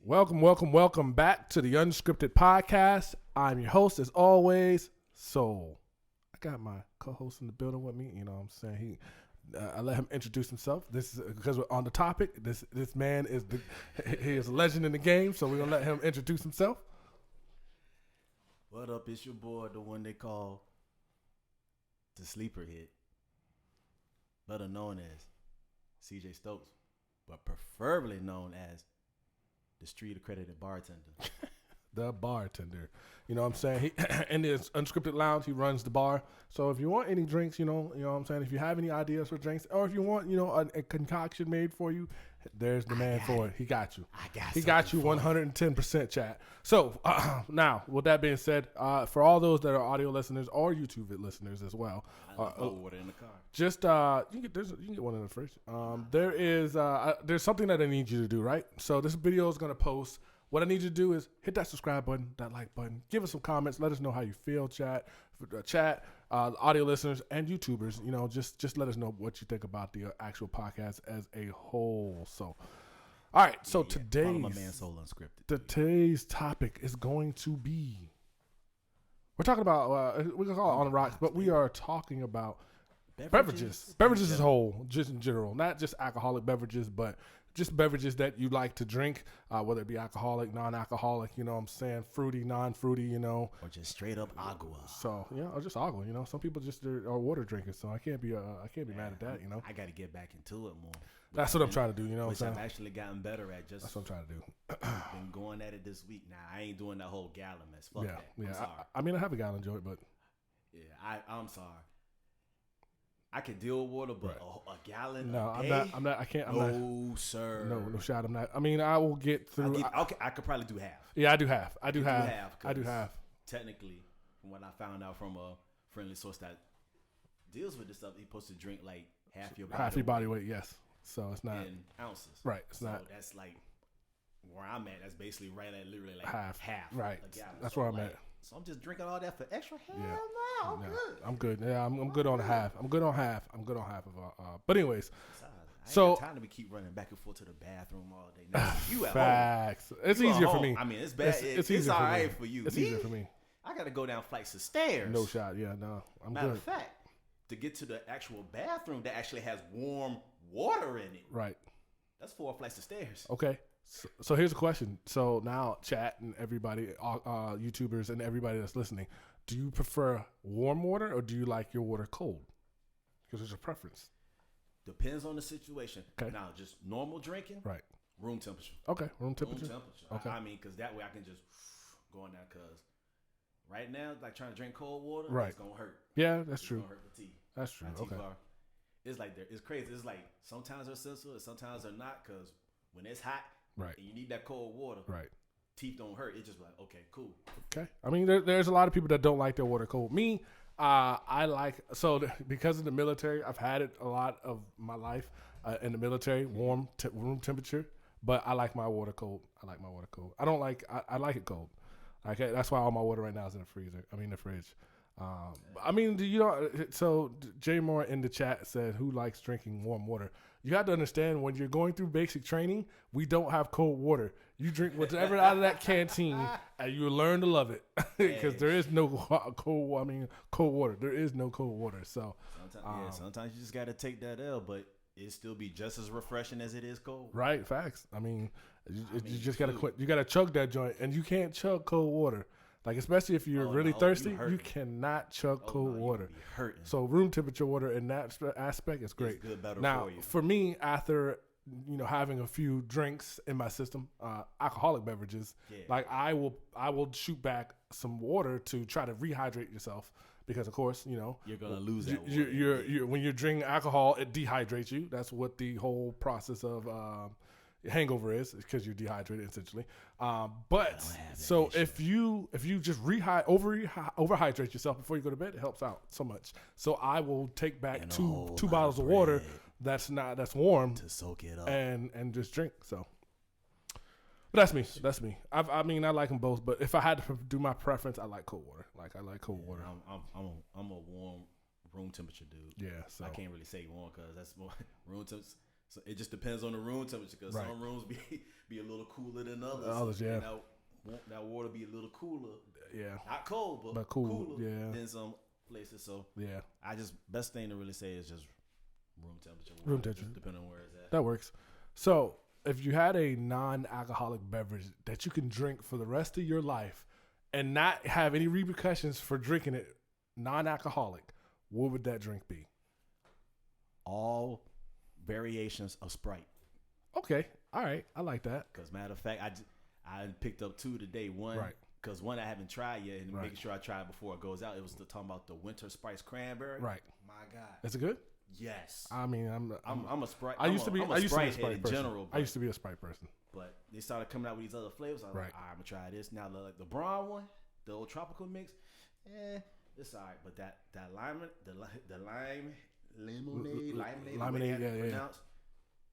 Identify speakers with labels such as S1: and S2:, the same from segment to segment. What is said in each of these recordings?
S1: Welcome back to the UnSkripted Podcast. I'm your host, as always, Soul. I got my co-host in the building with me. You know what I'm saying? I let him introduce himself. This is because we're on the topic. This man is he is a legend in the game, so we're going to let him introduce himself.
S2: What up? It's your boy, the one they call the sleeper hit, better known as CJ Stokes, but preferably known as the street accredited bartender.
S1: The bartender. You know what I'm saying? He in this unscripted lounge, he runs the bar. So if you want any drinks, you know what I'm saying? If you have any ideas for drinks, or if you want, a concoction made for you, there's the man for it. He got you. He got you 110%, chat. So now, with that being said, for all those that are audio listeners or YouTube listeners as well,
S2: water in the car.
S1: Just you can get one in the fridge. There's something that I need you to do, right? So this video is gonna post. What I need you to do is hit that subscribe button, that like button. Give us some comments. Let us know how you feel, chat, audio listeners and YouTubers. You know, just let us know what you think about the actual podcast as a whole. So, all right. So today's topic is going to be. We're talking about we can call it on the rocks, but we are talking about beverages as a whole, just in general, not just alcoholic beverages, but just beverages that you like to drink, whether it be alcoholic, non-alcoholic, you know what I'm saying, fruity, non-fruity, Or
S2: just straight up agua.
S1: So, or just agua, Some people just are water drinkers, so I can't be mad at that,
S2: I got to get back into it more.
S1: That's what I'm trying to do, what I'm saying?
S2: I've actually gotten better at just.
S1: That's what I'm trying to do.
S2: Been going at it this week. Now, I ain't doing that whole gallon mess. Fuck that. I'm sorry.
S1: I mean, I have a gallon joint, but.
S2: Yeah, I'm sorry. I can deal with water, but a gallon a day?
S1: I'm not. I can't.
S2: Sir.
S1: No shot. I'm not. I mean, I will get through.
S2: I could probably do half.
S1: Yeah, I do half. I do half.
S2: Technically, from what I found out from a friendly source that deals with this stuff, you're supposed to drink like half your body
S1: weight. Yes. So it's not
S2: in ounces.
S1: Right. It's not.
S2: That's like where I'm at. That's basically right at literally like
S1: half.
S2: Right.
S1: That's where I'm at.
S2: So I'm just drinking all that for extra. Hell no,
S1: I'm good. Yeah, I'm good on half. I'm good on half of but anyways.
S2: So time to keep running back and forth to the bathroom all day. Now, you at
S1: facts.
S2: Home.
S1: It's easier for me.
S2: I mean, it's bad. It's all right for you.
S1: It's easier for me.
S2: I got to go down flights of stairs.
S1: No shot. Yeah, no. I'm
S2: Matter
S1: good.
S2: of fact, to get to the actual bathroom that actually has warm water in it.
S1: Right.
S2: That's 4 flights of stairs.
S1: Okay. So here's a question. So now, chat and everybody, YouTubers and everybody that's listening, do you prefer warm water or do you like your water cold? Because there's a preference.
S2: Depends on the situation.
S1: Okay.
S2: Now, just normal drinking.
S1: Right.
S2: Room temperature.
S1: Okay. Room temperature.
S2: Okay. I mean, because that way I can just go in there. Because right now, like trying to drink cold water,
S1: right,
S2: it's gonna hurt.
S1: Yeah, that's true.
S2: It's gonna hurt the teeth.
S1: That's true. Okay.
S2: It's like it's crazy. It's like sometimes they're sensible, and sometimes they're not. Because when it's hot.
S1: Right.
S2: And you need that cold water.
S1: Right.
S2: Teeth don't hurt. It's just like, okay, cool.
S1: Okay. I mean, there's a lot of people that don't like their water cold. Me, I like, because of the military, I've had it a lot of my life in the military, room temperature, but I like my water cold. I don't like, I like it cold. Okay. That's why all my water right now is in the fridge. I mean, so Jay Moore in the chat said, who likes drinking warm water? You have to understand, when you're going through basic training, we don't have cold water. You drink whatever out of that canteen, and you learn to love it, because there is no cold water. There is no cold water. So
S2: sometimes you just got to take that L, but it still be just as refreshing as it is cold.
S1: Right, facts. I mean, you just got to quit. You got to chug that joint, and you can't chug cold water. Like, especially if you're really thirsty, you cannot chug cold water. So room temperature water in that aspect is great.
S2: It's better
S1: now,
S2: for you.
S1: For me, after having a few drinks in my system, alcoholic beverages, like I will shoot back some water to try to rehydrate yourself, because of course
S2: you're gonna lose that water.
S1: You're when you're drinking alcohol, it dehydrates you. That's what the whole process of hangover is, because you're dehydrated essentially. But so if you just overhydrate yourself before you go to bed, it helps out so much. So I will take back two bottles of water that's warm
S2: to soak it up
S1: and just drink. So, but that's me. I mean, I like them both, but if I had to do my preference, I like cold water. I like cold water.
S2: I'm a warm room temperature dude.
S1: Yeah, so
S2: I can't really say warm because that's more room temperature. So it just depends on the room temperature because
S1: Right.
S2: some rooms be a little cooler than others.
S1: Others, yeah.
S2: And that water be a little cooler.
S1: Yeah.
S2: Not cold, but
S1: cool,
S2: cooler
S1: yeah.
S2: than some places. So
S1: Yeah.
S2: best thing to really say is just room temperature.
S1: Room temperature.
S2: Just depending on where it's at.
S1: That works. So if you had a non-alcoholic beverage that you can drink for the rest of your life and not have any repercussions for drinking it non-alcoholic, what would that drink be?
S2: All variations of Sprite.
S1: Okay. All right. I like that.
S2: Because matter of fact, I picked up 2 today. One,
S1: Right.
S2: because one I haven't tried yet, and
S1: Right.
S2: making sure I try it before it goes out. It was talking about the winter Spice Cranberry.
S1: Right.
S2: My God.
S1: Is it good?
S2: Yes.
S1: I mean,
S2: I'm a Sprite.
S1: I used to be
S2: I'm
S1: a
S2: Sprite
S1: Sprite
S2: head in
S1: person.
S2: general.
S1: I used to be a Sprite person.
S2: But they started coming out with these other flavors. I was
S1: Right.
S2: like, I'm gonna try this. Now the brown one, the old tropical mix, it's alright. But that lime, the lime lemonade,
S1: Lemonade, yeah.
S2: pronounced,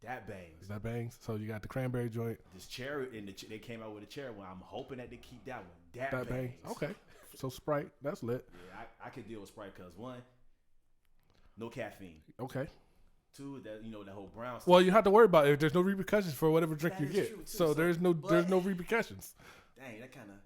S2: that bangs.
S1: That bangs. So you got the cranberry joint.
S2: This cherry, and they came out with a cherry one. I'm hoping that they keep that one. That
S1: That
S2: bangs.
S1: bangs. Okay. So Sprite, that's lit.
S2: Yeah, I could deal with Sprite because one, no caffeine.
S1: Okay.
S2: 2, that that whole brown stuff.
S1: Well, you have to worry about it. There's no repercussions for whatever drink
S2: That
S1: you
S2: is
S1: get.
S2: true, too.
S1: So
S2: So-
S1: there's no repercussions.
S2: Dang, that kind of.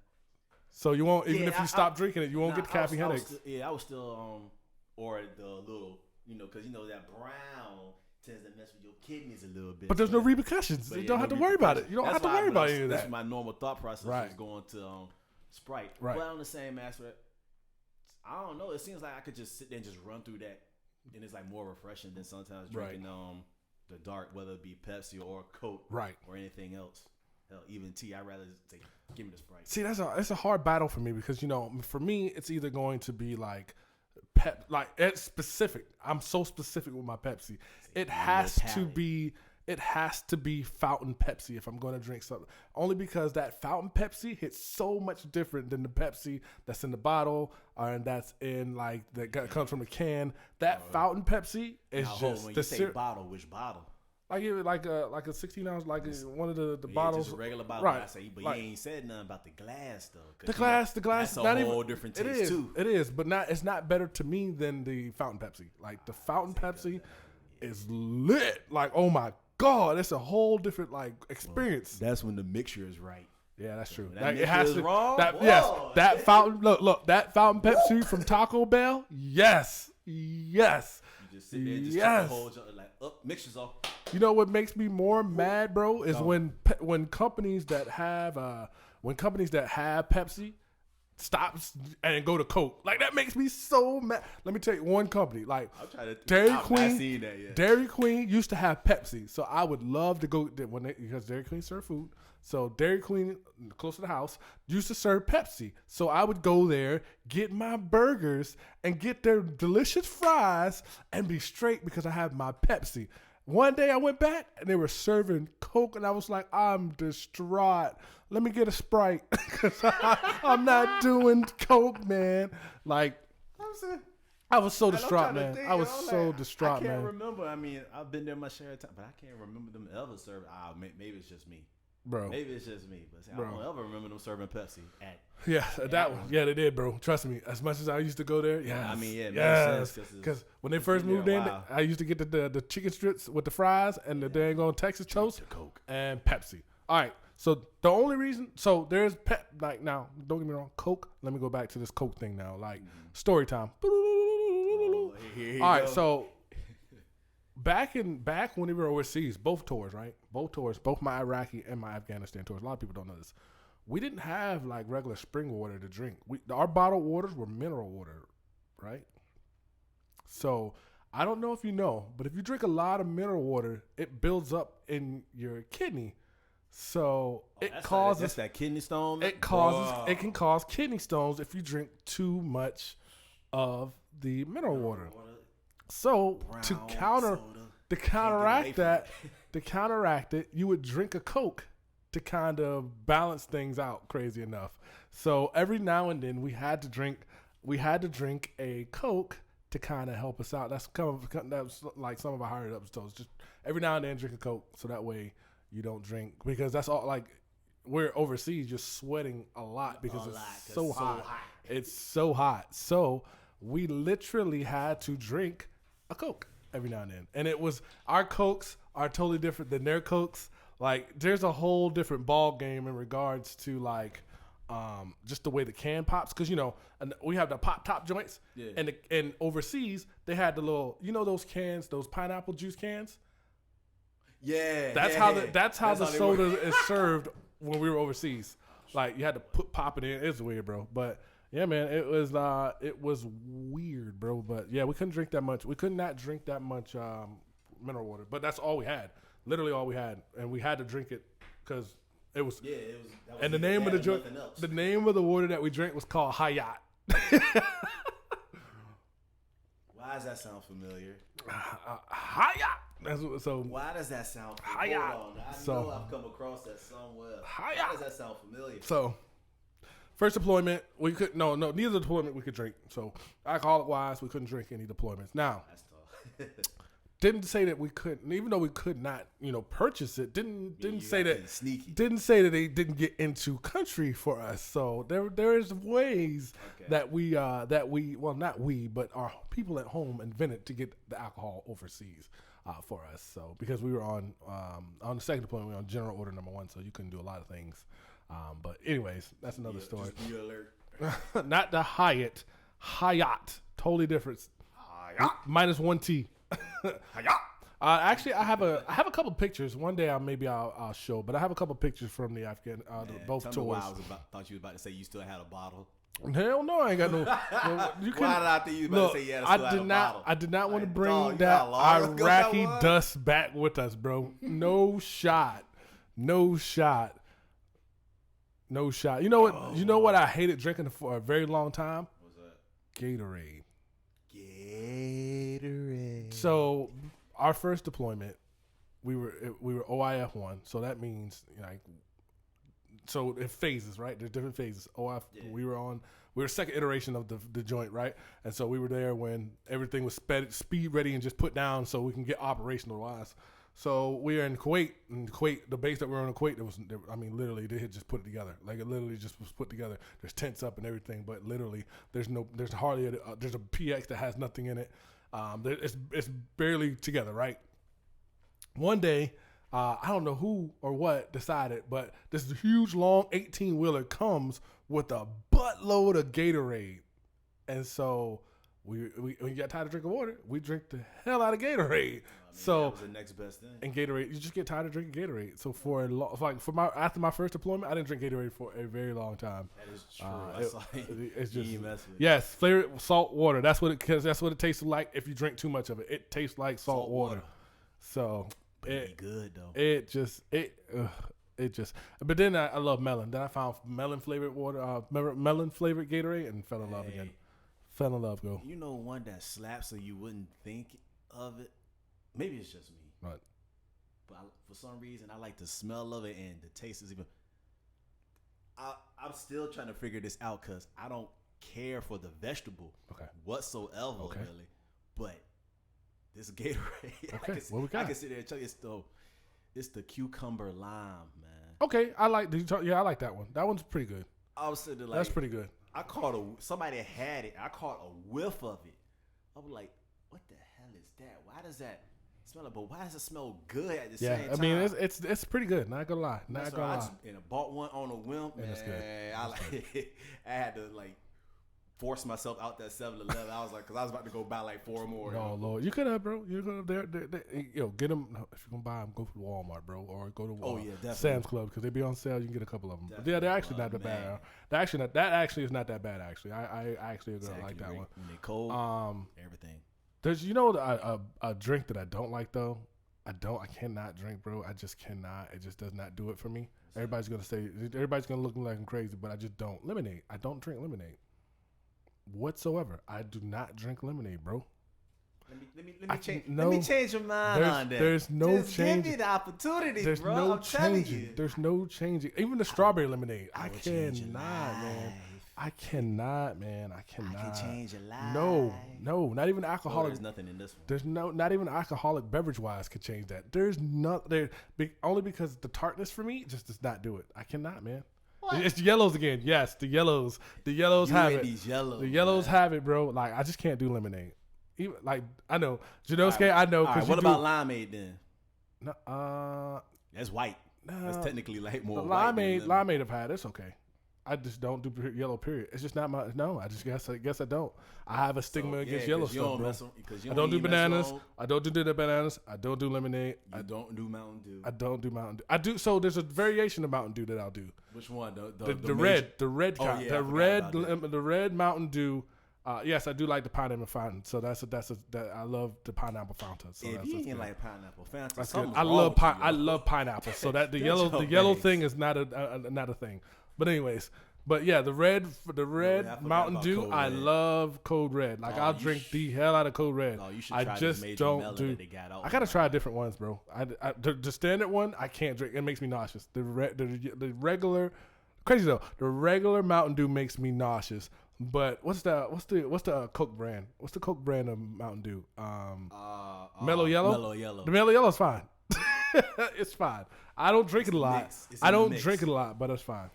S1: So you won't even
S2: Yeah,
S1: if you stop drinking it, you won't get the caffeine headaches.
S2: I was still or the little because that brown tends to mess with your kidneys a little bit.
S1: But there's no repercussions.
S2: But
S1: You
S2: yeah,
S1: don't
S2: no
S1: have to worry about it. You don't
S2: That's
S1: have to
S2: why
S1: worry about any of
S2: That's
S1: that.
S2: my normal thought process
S1: Right.
S2: was going to Sprite.
S1: Right.
S2: But on the same aspect, I don't know. It seems like I could just sit there and just run through that, and it's like more refreshing than sometimes drinking the dark, whether it be Pepsi or Coke,
S1: Right.
S2: or anything else. Hell, even tea. I'd rather say, give me the Sprite.
S1: See, it's a hard battle for me because for me it's either going to be like it's specific. I'm so specific with my Pepsi. It has to be fountain Pepsi if I'm going to drink something. Only because that fountain Pepsi hits so much different than the Pepsi that's in the bottle and that's in that comes from a can. That fountain Pepsi is
S2: Now,
S1: just
S2: when
S1: the
S2: you say bottle, which bottle?
S1: like a 16 ounce, one of the
S2: Yeah,
S1: bottles,
S2: just a regular bottle.
S1: right?
S2: I say, but
S1: like,
S2: you ain't said nothing about the glass though. 'Cause,
S1: The glass,
S2: that's a
S1: not
S2: whole
S1: even,
S2: different
S1: it
S2: taste
S1: is,
S2: too.
S1: It is, but it's not better to me than the fountain Pepsi. Like the fountain Pepsi is lit. Like, oh my God, it's a whole different experience.
S2: That's when the mixture is right.
S1: Yeah, that's true.
S2: When that
S1: Like,
S2: mixture
S1: it has
S2: is
S1: to.
S2: wrong,
S1: Yes,
S2: whoa.
S1: that fountain. Look, that fountain Pepsi from Taco Bell. Yes.
S2: You just sit there and just check the whole mixtures off.
S1: You know what makes me more mad, bro, is when companies that have Pepsi stops and go to Coke. Like that makes me so mad. Let me tell you one company, Dairy Queen. Dairy Queen used to have Pepsi, so I would love to go because Dairy Queen serve food. So Dairy Queen, close to the house, used to serve Pepsi. So I would go there, get my burgers, and get their delicious fries, and be straight because I have my Pepsi. One day I went back, and they were serving Coke, and I was like, I'm distraught. Let me get a Sprite because I'm not doing Coke, man. I was so distraught, man. I was so distraught, man.
S2: I can't remember. I mean, I've been there my share of time, but I can't remember them ever serving. Maybe it's just me.
S1: Bro.
S2: Maybe it's just me, but I don't ever remember them serving Pepsi at.
S1: Yeah, that one. Yeah, they did, bro. Trust me. As much as I used to go there, yeah.
S2: I mean, yeah, it
S1: yes.
S2: makes sense
S1: Because when they first moved in, I used to get the chicken strips with the fries and the dang on Texas toast
S2: Coke
S1: and Pepsi. All right. So the only reason, there's now, don't get me wrong, Coke. Let me go back to this Coke thing now. Story time. All right, so back when we were overseas, both tours, both my Iraqi and my Afghanistan tours. A lot of people don't know this. We didn't have regular spring water to drink. Our bottled waters were mineral water, right? So I don't know if you know, but if you drink a lot of mineral water, it builds up in your kidney. So it causes
S2: that's that kidney stone.
S1: It can cause kidney stones if you drink too much of the mineral water. So to counteract it, you would drink a Coke to kind of balance things out. Crazy enough. So every now and then we had to drink a Coke to kind of help us out. That's like some of our higher ups told us. Just every now and then drink a Coke so that way you don't drink, because that's all we're overseas, you're sweating a lot because it's so hot. It's so hot. So we literally had to drink a Coke every now and then. And it was our Cokes are totally different than their Cokes. Like, there's a whole different ball game in regards to like, just the way the can pops. Because and we have the pop top joints, and overseas they had the little, those cans, those pineapple juice cans.
S2: Yeah,
S1: that's how the soda is served when we were overseas. Like, you had to pop it in. It's weird, bro. But yeah, man, it was weird, bro. But yeah, we couldn't drink that much. We could not drink that much mineral water. But that's all we had. Literally all we had, and we had to drink it because it was. Yeah, it was. And the name of the name of the water that we drank was called Hayat.
S2: Why does that sound familiar?
S1: Hayat. So
S2: why does that sound familiar?
S1: Hayat.
S2: I know I've come across that somewhere.
S1: Hayat.
S2: Why does that sound familiar?
S1: So first deployment, we could neither deployment we could drink. So alcoholic wise, we couldn't drink any deployments. Now that's tough. Didn't say that we couldn't, even though we could not, purchase it. Didn't say that
S2: sneaky.
S1: Didn't say that they didn't get into country for us. So there is ways that we well, not we, but our people at home invented to get the alcohol overseas for us. So because we were on the second deployment, we were on general order number 1, so you couldn't do a lot of things. But anyways, that's another story.
S2: Just be alert.
S1: Not the Hayat, totally different. Minus 1 T. Actually, I have a couple pictures. One day I'll show, but I have a couple pictures from the Afghan both tours.
S2: Thought you was about to say you still had a bottle.
S1: Hell no, I ain't got no.
S2: You can, why did I think you was about to say you had a bottle?
S1: I did not want to bring that Iraqi dust back with us, bro. No shot. You know what? You know what? I hated drinking for a very long time.
S2: What's that?
S1: Gatorade. So our first deployment, we were OIF 1, so that means so it phases, right? There's different phases. We were second iteration of the joint, right? And so we were there when everything was speed ready and just put down so we can get operational wise. So we are in Kuwait. In Kuwait, the base that we were in Kuwait, literally they had just put it together. Like, it literally just was put together. There's tents up and everything, but literally there's hardly there's a PX that has nothing in it. It's barely together, right? One day, I don't know who or what decided, but this huge long 18-wheeler comes with a buttload of Gatorade, and so we got tired of drinking water. We drink the hell out of Gatorade. So
S2: that was the next best thing.
S1: And Gatorade, you just get tired of drinking Gatorade. So after my first deployment, I didn't drink Gatorade for a very long time.
S2: That is true.
S1: It's just flavored salt water. That's what it tastes like if you drink too much of it. It tastes like salt water. So
S2: it's good though.
S1: But then I love melon. Then I found melon flavored water, melon flavored Gatorade, and fell in love again. Fell in love, go.
S2: You know one that slaps so you wouldn't think of it? Maybe it's just me.
S1: Right.
S2: But for some reason, I like the smell of it and the taste is even. I'm still trying to figure this out because I don't care for the vegetable whatsoever, really. But this Gatorade, I can sit there and tell you it's the cucumber lime, man.
S1: Okay, I like that one. That one's pretty good.
S2: I was sitting there like,
S1: that's pretty good.
S2: I caught somebody had it. I caught a whiff of it. I was like, what the hell is that? Why does that smell it? But why does it smell good at the same time?
S1: Yeah, I mean, it's pretty good. Not gonna lie. I
S2: bought one on a whim. Man, it's good. I had to force myself out that 7-Eleven. I was like, because I was about to go buy 4 more.
S1: Oh Lord, you could have, bro. You could have. Get them if you're gonna buy them. Go to Walmart, bro, or go to Sam's Club because they be on sale. You can get a couple of them. But yeah, they're actually not that bad. That actually is not that bad. Actually, I actually like that one.
S2: When they cold, everything.
S1: There's a drink that I don't like though. I cannot drink, bro. I just cannot. It just does not do it for me. Everybody's gonna look like I'm crazy, but I just don't. Lemonade. I don't drink lemonade whatsoever. I do not drink lemonade, bro.
S2: Let me change your mind on that.
S1: There's no
S2: just
S1: change.
S2: Give me the opportunity,
S1: there's
S2: bro.
S1: No
S2: I'm telling
S1: changing.
S2: you.
S1: There's no changing. Even the strawberry lemonade. I cannot,
S2: man.
S1: I cannot, man. I cannot.
S2: I can change your life.
S1: No, not even alcoholic.
S2: There's nothing in this one.
S1: There's not even alcoholic beverage wise could change that. There's not there only because the tartness for me just does not do it. I cannot, man. What? It's the yellows again. Yes, the yellows. The yellows have it. The yellows have it, bro. Like I just can't do lemonade. Even I know Janosuke. I know.
S2: All right, what about limeade then?
S1: No,
S2: That's white. That's technically like more
S1: the
S2: white.
S1: limeade I've had. It's okay. I just don't do yellow. Period. It's just not my. No, I just guess I don't. I have a stigma against yellow stuff, bro. I don't do bananas. I don't do the bananas. I don't do lemonade.
S2: I don't do Mountain Dew.
S1: I don't do Mountain Dew. I do. So there's a variation of Mountain Dew that I'll do.
S2: Which one?
S1: The red kind. The red Mountain Dew. Yes, I do like the pineapple fountain. So I love the pineapple fountain. So
S2: if you ain't like pineapple fountain,
S1: that's good. I love pineapple. So that the yellow thing is not a thing. But anyways, yeah, the red Mountain Dew, I love Code Red. Like I'll drink the hell out of Code Red.
S2: You should try this Major Melon that they got out.
S1: I gotta try different ones, bro. The standard one I can't drink. It makes me nauseous. The regular, crazy though. The regular Mountain Dew makes me nauseous. But what's the Coke brand? What's the Coke brand of Mountain Dew? Mellow Yellow.
S2: Mellow Yellow.
S1: The Mellow Yelloow's fine. It's fine. I don't drink it a lot. I don't drink it a lot, but it's fine.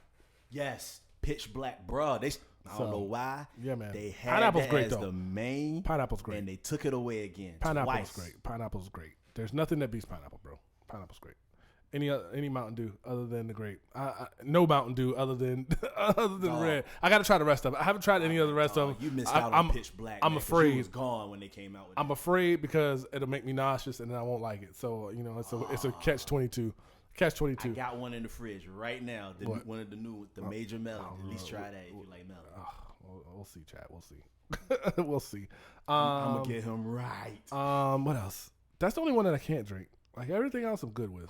S2: Yes, Pitch Black, bro. I don't know why.
S1: Yeah, man.
S2: They had
S1: Pineapple's
S2: that
S1: great,
S2: as
S1: though.
S2: the main.
S1: Pineapple's great.
S2: And they took it away again.
S1: Pineapple's great. Pineapple's great. There's nothing that beats pineapple, bro. Pineapple's great. Any Mountain Dew other than the grape. No Mountain Dew other than red. I got to try the rest of it. I haven't tried any of the rest of them.
S2: You missed out on Pitch Black.
S1: I'm afraid.
S2: It was gone when they came out with it.
S1: I'm afraid because it'll make me nauseous and then I won't like it. So, it's a catch-22. Catch-22.
S2: I got one in the fridge right now. One of the new, the Major Melon. At least try that if you like melon.
S1: We'll see, Chad. We'll see. We'll see.
S2: I'm going to get him right.
S1: What else? That's the only one that I can't drink. Like, everything else I'm good with.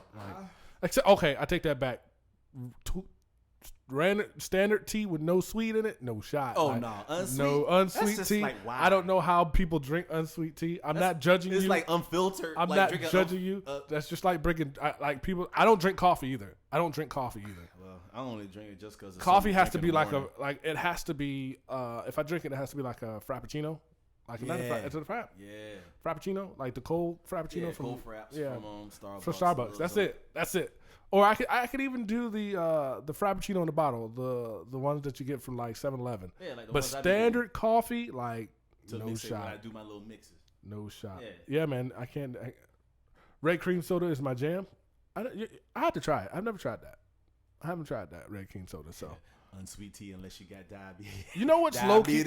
S1: Except, okay, I take that back. Standard tea with no sweet in it, no shot.
S2: Oh, no. Unsweet?
S1: No unsweet tea.
S2: Like, wow.
S1: I don't know how people drink unsweet tea. I'm not judging you.
S2: It's like unfiltered.
S1: I'm not judging you. That's just like drinking, like people. I don't drink coffee either. Well,
S2: I only drink it just because
S1: coffee has to be it has to be, if I drink it, it has to be like a Frappuccino. Like it's a frap.
S2: Yeah.
S1: Frappuccino, like the cold Frappuccino from
S2: cold fraps from Starbucks.
S1: For Starbucks. That's it. Or I could even do the Frappuccino in the bottle, the ones that you get from like 7-Eleven.
S2: Yeah, like the
S1: but
S2: ones
S1: standard coffee, like no shot.
S2: When I do my little mixes.
S1: No shot. Yeah, man. I can't. Red cream soda is my jam. I have to try it. I've never tried that. I haven't tried that red cream soda. So
S2: unsweet tea unless you got diabetes.
S1: You know what's low key?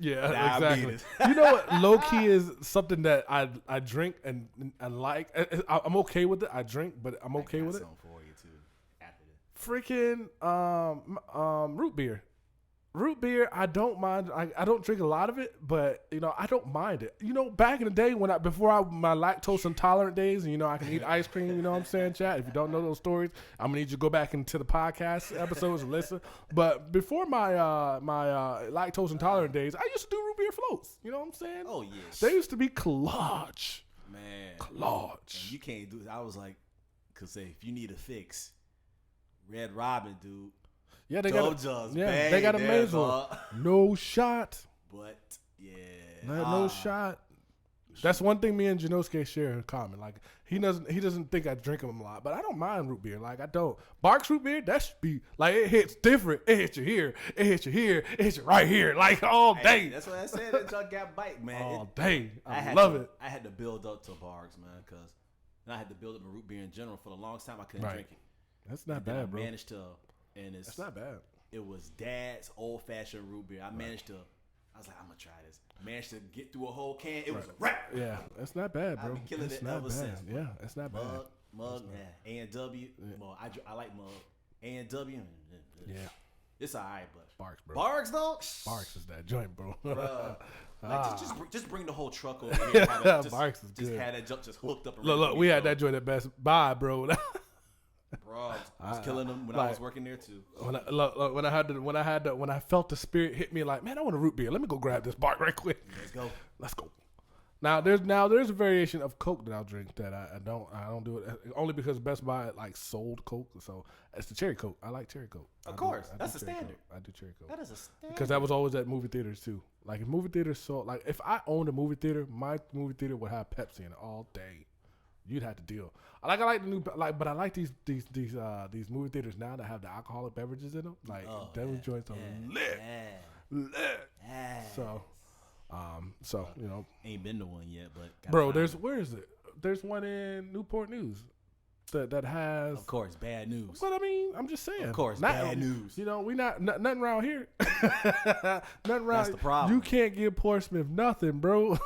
S1: Yeah, exactly. You know what low key is something that I drink and I like. I'm okay with it. I drink, but I'm okay with it.
S2: For you too. After
S1: this. Freaking root beer. Root beer, I don't mind. I don't drink a lot of it, but I don't mind it. Back in the day my lactose intolerant days, and I can eat ice cream. You know what I'm saying, chat? If you don't know those stories, I'm gonna need you to go back into the podcast episodes and listen. But before my lactose intolerant days, I used to do root beer floats. You know what I'm saying?
S2: Oh yes,
S1: they used to be clutch.
S2: Man,
S1: clutch.
S2: You can't do it. I was like, cause if you need a fix, Red Robin, dude.
S1: Yeah, they got a maze one. No shot.
S2: But yeah,
S1: no shot. That's one thing me and Janosuke share in common. Like he doesn't think I drink them a lot, but I don't mind root beer. Like I don't. Barks root beer, that should be like it hits different. It hits you here. It hits you here. It hits you right here. Like all day.
S2: That's what I said. That junk got bite, man.
S1: All day. I love it.
S2: I had to build up to Barks, man, because I had to build up a root beer in general for the longest time. I couldn't drink it.
S1: That's not bad, bro.
S2: I managed to. And it's
S1: not bad.
S2: It was Dad's old fashioned root beer. I was like, I'm gonna try this. Managed to get through a whole can. It was a wrap.
S1: Yeah, it's not bad, bro.
S2: I've been killing it ever since.
S1: Yeah, it's not bad.
S2: Mug, A&W. Well, I like Mug. A&W.
S1: Yeah.
S2: It's all right, but
S1: Barks, bro.
S2: Barks, though?
S1: Barks is that joint, bro.
S2: Just bring the whole truck over here.
S1: Barks is good.
S2: Just had that junk just hooked up.
S1: Look, we had that joint at Best Buy, bro.
S2: Bro, I was killing them when I was working there too.
S1: When I felt the spirit hit me, like, man, I want a root beer. Let me go grab this Bark right quick. Let's go. Now there's a variation of Coke that I'll drink that I don't do it only because Best Buy like sold Coke, so it's the cherry Coke. I like cherry Coke.
S2: Of course, that's a standard.
S1: I do cherry Coke.
S2: That is a standard
S1: because that was always at movie theaters too. Like if movie theaters sold, like if I owned a movie theater, my movie theater would have Pepsi in it all day. You'd have to deal. I like the new but I like these movie theaters now that have the alcoholic beverages in them. Like those joints are lit. So
S2: ain't been to one yet, but
S1: bro, where is it? There's one in Newport News. that has.
S2: Of course, bad news.
S1: But I mean, I'm just saying.
S2: Of course, bad news.
S1: You know, we nothing around here. Nothing around.
S2: That's the problem.
S1: You can't give Portsmouth nothing, bro.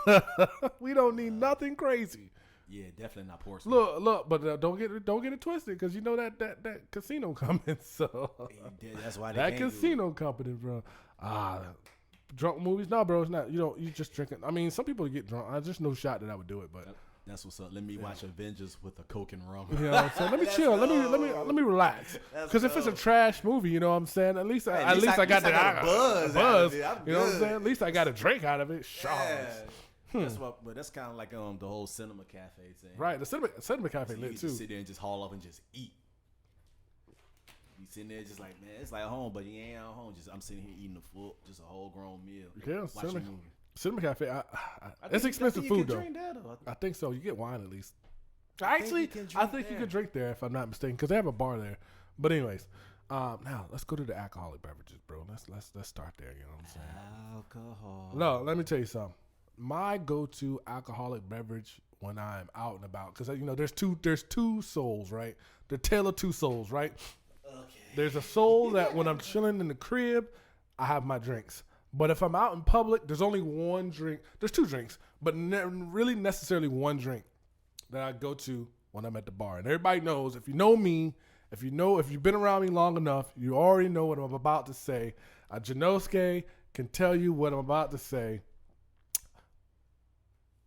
S1: We don't need nothing crazy.
S2: Yeah, definitely not Portsmouth.
S1: Look, but don't get it twisted, because you know that casino coming. So
S2: that's why they
S1: that
S2: can't
S1: casino company, bro. Drunk movies? No, bro, it's not. You just drinking. I mean, some people get drunk. I just no shot that I would do it, but
S2: that's what's up. Let me watch Avengers with a Coke and rum.
S1: You know what I'm saying? Let me chill. Let me relax. Because if it's a trash movie, you know what I'm saying? At least I got the buzz. You know what I'm saying? At least I got a drink out of it.
S2: That's but that's kind of like the whole cinema cafe thing.
S1: Right, the cinema cafe
S2: so
S1: lit
S2: you
S1: too.
S2: Just sit there and just haul up and just eat. You sitting there just like, man, it's like home, but you ain't at home. I'm sitting here eating just a whole grown meal.
S1: Yeah,
S2: watching
S1: cinema cafe. It's expensive food though. I think so. You get wine at least. I think you can drink there if I'm not mistaken, because they have a bar there. But anyways, now let's go to the alcoholic beverages, bro. Let's start there. You know what I'm saying?
S2: Alcohol.
S1: No, let me tell you something. My go-to alcoholic beverage when I'm out and about, because there's two souls, right? The tale of two souls, right?
S2: Okay.
S1: There's a soul that when I'm chilling in the crib, I have my drinks. But if I'm out in public, there's only one drink. There's two drinks, but really necessarily one drink that I go to when I'm at the bar. And everybody knows, if you know me, if you've been around me long enough, you already know what I'm about to say. Janosuke can tell you what I'm about to say.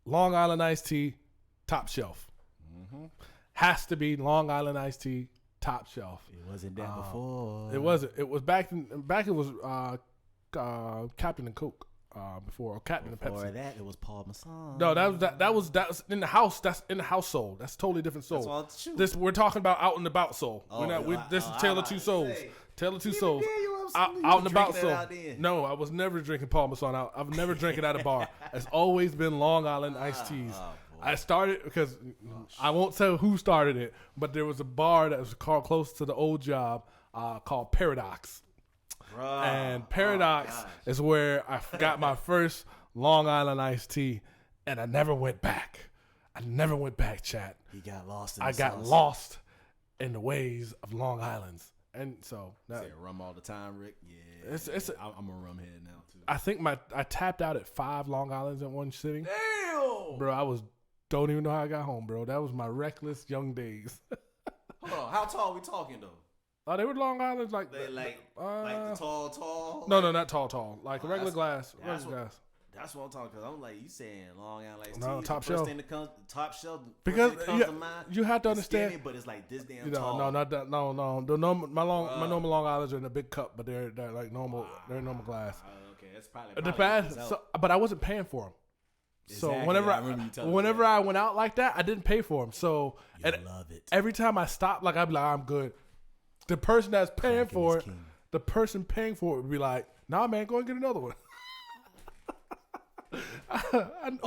S1: Long Island iced tea, top shelf.
S2: Mm-hmm.
S1: Has to be Long Island iced tea, top shelf.
S2: It wasn't that before.
S1: It wasn't. It was back. It was Captain and Coke before, or Captain and Pepsi.
S2: Before that, it was Paul Masson.
S1: No, that was in the house. That's in the house soul. That's totally different soul. This we're talking about out and about soul. This is Tale of Two Souls. Tale of Two Souls. Out and about soul. No, I was never drinking Paul Masson out. I've never drank it at a bar. It's always been Long Island iced teas. I started because I won't tell who started it, but there was a bar that was called close to the old job called Paradox. And Paradox is where I got my first Long Island iced tea, and I never went back. Chat.
S2: He got lost.
S1: I got lost in the ways of Long Island's, and so
S2: rum all the time, Rick. Yeah, I'm a rum head now too.
S1: I think I tapped out at 5 Long Islands in one sitting.
S2: Damn,
S1: bro, don't even know how I got home, bro. That was my reckless young days.
S2: Hold on, how tall are we talking though?
S1: Oh, they were Long Islands like
S2: the tall.
S1: No, not tall. Like a regular glass.
S2: That's what I'm talking. Because I'm like, you saying Long Island iced
S1: tea?
S2: Top shelf. Top shelf.
S1: Because you have to understand.
S2: Skinny, but it's like this damn tall.
S1: No, not that. No. My normal Long Islands are in a big cup, but they're like normal. They're normal glass.
S2: Okay, that's probably
S1: the past. But I wasn't paying for them.
S2: Exactly.
S1: So whenever I went out like that, I didn't pay for them. So
S2: love it.
S1: Every time I stopped, like I'd be like, I'm good. The person that's paying for it, the person paying for it would be like, nah, man, go and get another one. I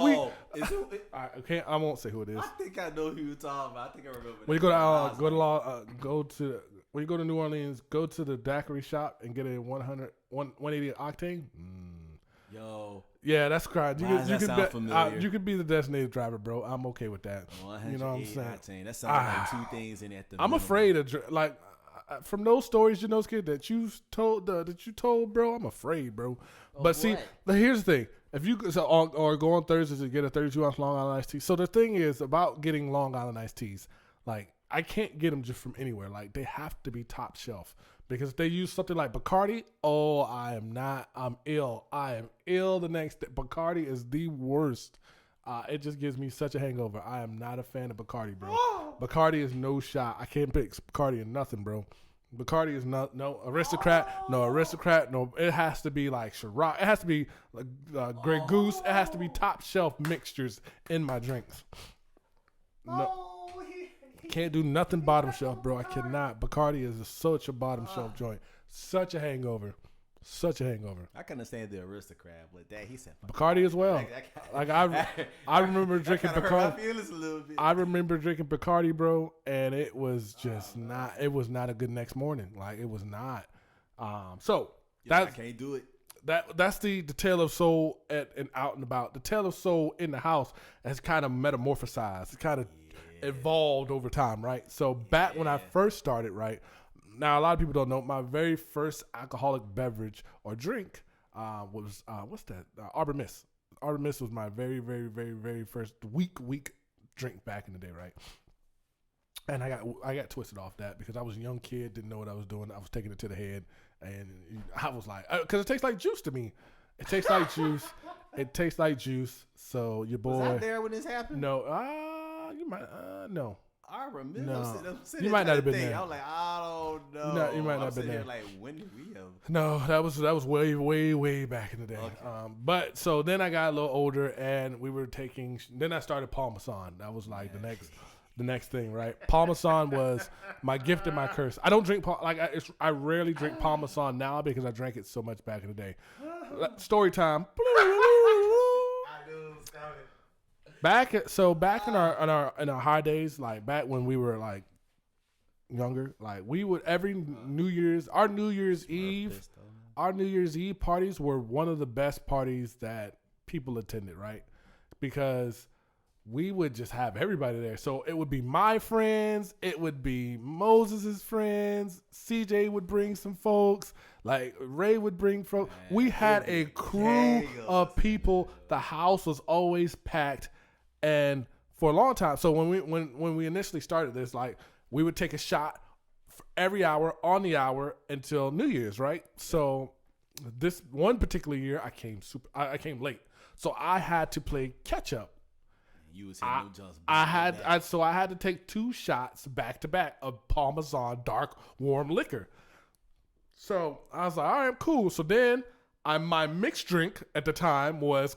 S1: won't say who it is.
S2: I think I know who you're talking about. I think I remember.
S1: When you go to New Orleans, go to the daiquiri shop and get a 180 octane.
S2: Yo.
S1: Yeah, that's correct.
S2: You
S1: could be the designated driver, bro. I'm okay with that. You know what I'm saying?
S2: Octane. That sounds like two things in at the.
S1: I'm afraid of from those stories, kid, that you told, bro. I'm afraid, bro. But see, here's the thing: if you or go on Thursdays to get a 32-ounce Long Island iced tea. So the thing is about getting Long Island iced teas. Like I can't get them just from anywhere. Like they have to be top shelf. Because if they use something like Bacardi, I'm ill. I am ill the next day. Bacardi is the worst. It just gives me such a hangover. I am not a fan of Bacardi, bro. Bacardi is no shot. I can't pick Bacardi in nothing, bro. Bacardi is no aristocrat. No, it has to be like Ciroc. It has to be like Grey Goose. It has to be top shelf mixtures in my drinks. No. Can't do nothing bottom shelf, bro. I cannot. Bacardi is such a bottom shelf joint. Such a hangover.
S2: I can understand the aristocrat, but that he said
S1: Bacardi as well. I remember drinking Bacardi.
S2: My feelings a little bit.
S1: I remember drinking Bacardi, bro, and it was just not. It was not a good next morning. Like it was not. I
S2: can't do it.
S1: That's the tale of soul and out and about. The tale of soul in the house has kind of metamorphosized. It's kind of evolved over time, right? So back when I first started, right, now a lot of people don't know, my very first alcoholic beverage or drink was, what's that? Arbor Mist. Arbor Mist was my very, very, very, very first weak drink back in the day, right? And I got twisted off that because I was a young kid, didn't know what I was doing. I was taking it to the head, and I was like, because it tastes like juice to me. It tastes like juice. It tastes like juice. So your boy.
S2: Was I there when this happened?
S1: No, you might. No.
S2: I remember.
S1: No.
S2: I'm sitting
S1: You might not have been
S2: there.
S1: there.
S2: I was like, I don't know.
S1: No, you might not have been
S2: there.
S1: there.
S2: Like, when did we have?
S1: No, that was way, way, way back in the day.
S2: Okay.
S1: But so then I got a little older, and we were taking. Then I started Parmesan. That was like the next thing, right? Parmesan was my gift and my curse. I don't drink I rarely drink Parmesan now because I drank it so much back in the day. Story time. Back in our high days, like back when we were like younger, like we would every New Year's Eve parties were one of the best parties that people attended, right? Because we would just have everybody there. So it would be my friends, it would be Moses's friends, CJ would bring some folks, like Ray would bring folks. We had a crew of people. The house was always packed, and for a long time. So when we initially started this, like we would take a shot for every hour on the hour until New Year's, right? So this one particular year, I came late, so I had to play catch up.
S2: You was hitting no jumps.
S1: I had to take 2 shots back to back of Parmesan dark warm liquor. So I was like, all right, cool. So then my mixed drink at the time was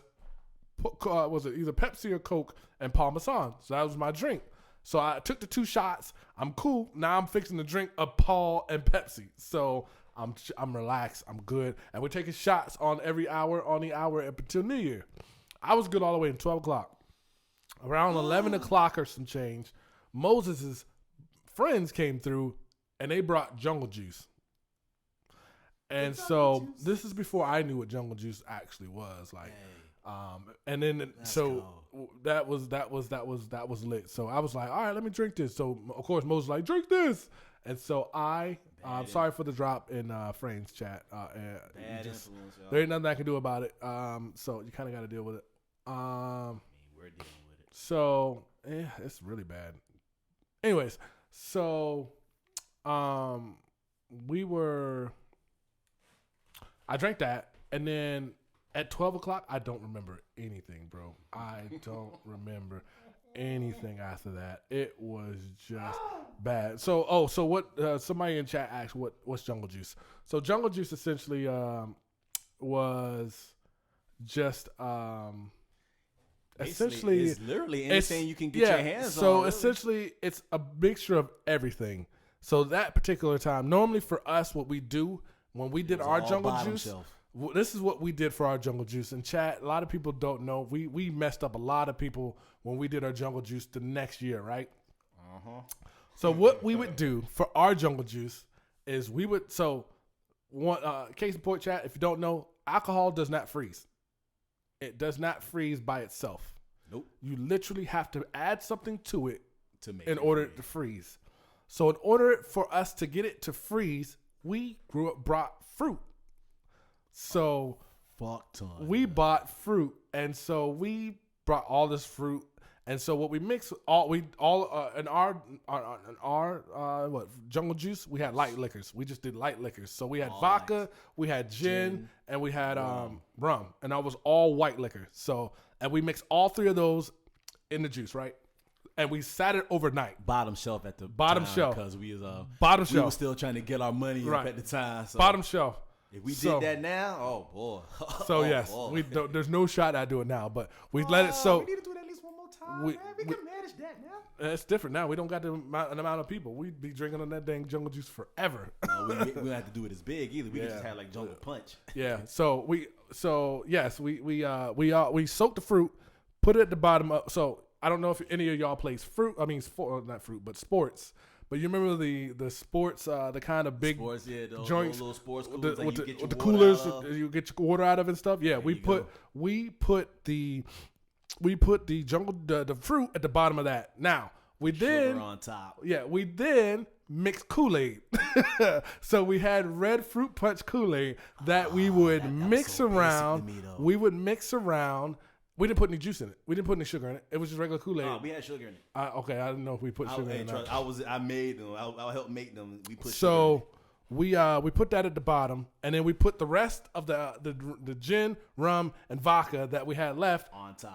S1: it either Pepsi or Coke and Parmesan. So that was my drink. So I took the 2 shots. I'm cool. Now I'm fixing to drink a Paul and Pepsi. So I'm relaxed. I'm good. And we're taking shots on the hour up until New Year. I was good all the way until 12 o'clock. Around 11 o'clock or some change, Moses's friends came through and they brought Jungle Juice. And so this is before I knew what Jungle Juice actually was like. And then that was lit. So I was like, all right, let me drink this. So of course Moses was like, drink this. And so I'm sorry for the drop in Frame's chat. There ain't nothing I can do about it. So you kind of got to deal with it.
S2: We're dealing with it.
S1: So it's really bad. Anyways, so I drank that, and then at 12 o'clock, I don't remember anything, bro. I don't remember anything after that. It was just bad. So what? Somebody in chat asked, what's Jungle Juice? So Jungle Juice essentially was just essentially
S2: it's literally anything you can get your hands on.
S1: So essentially, it's a mixture of everything. So that particular time, normally for us, what we do when we did our Jungle Juice, this is what we did for our Jungle Juice. In chat, a lot of people don't know. We messed up a lot of people when we did our Jungle Juice the next year, right? So what we would do for our Jungle Juice is case in point, chat, if you don't know, alcohol does not freeze. It does not freeze by itself.
S2: Nope.
S1: You literally have to add something to it in order it to freeze. So in order for us to get it to freeze, we brought fruit. So we bought fruit, and so we brought all this fruit. And so what we mixed in our Jungle Juice, we had light liquors. We just did light liquors. So we had vodka, we had gin, and we had rum, and that was all white liquor. So and we mixed all 3 of those in the juice, right? And we sat it overnight.
S2: Bottom shelf at the
S1: bottom shelf
S2: because we was
S1: we
S2: were still trying to get our money up at the time. So
S1: bottom shelf.
S2: If we did that now, oh boy.
S1: So yes,
S2: boy.
S1: there's no shot I do it now, but we let it. So
S2: we need to do it at least one more time. We can manage that now.
S1: It's different now. We don't got an amount of people. We'd be drinking on that dang Jungle Juice forever.
S2: No, we don't have to do it as big either. We can just have like Jungle Punch.
S1: Yeah. So we soaked the fruit, put it at the bottom of. So I don't know if any of y'all plays fruit. I mean, not fruit, but sports. But you remember the sports, the kind of big
S2: sports,
S1: joints,
S2: little sports coolers
S1: with the coolers you get your water out of and stuff. Yeah, we put the jungle the fruit at the bottom of that. Now We
S2: Sugar
S1: then
S2: on top.
S1: Yeah, we then mixed Kool-Aid. So we had red fruit punch Kool-Aid that we would mix
S2: so basic to
S1: around.
S2: me, though.
S1: We would mix around. We didn't put any juice in it. We didn't put any sugar in it. It was just regular Kool-Aid.
S2: Oh, we had sugar in it.
S1: Okay, I didn't know if we put sugar in it.
S2: I made them. I helped make them. We put sugar in it.
S1: So we put that at the bottom, and then we put the rest of the gin, rum, and vodka that we had left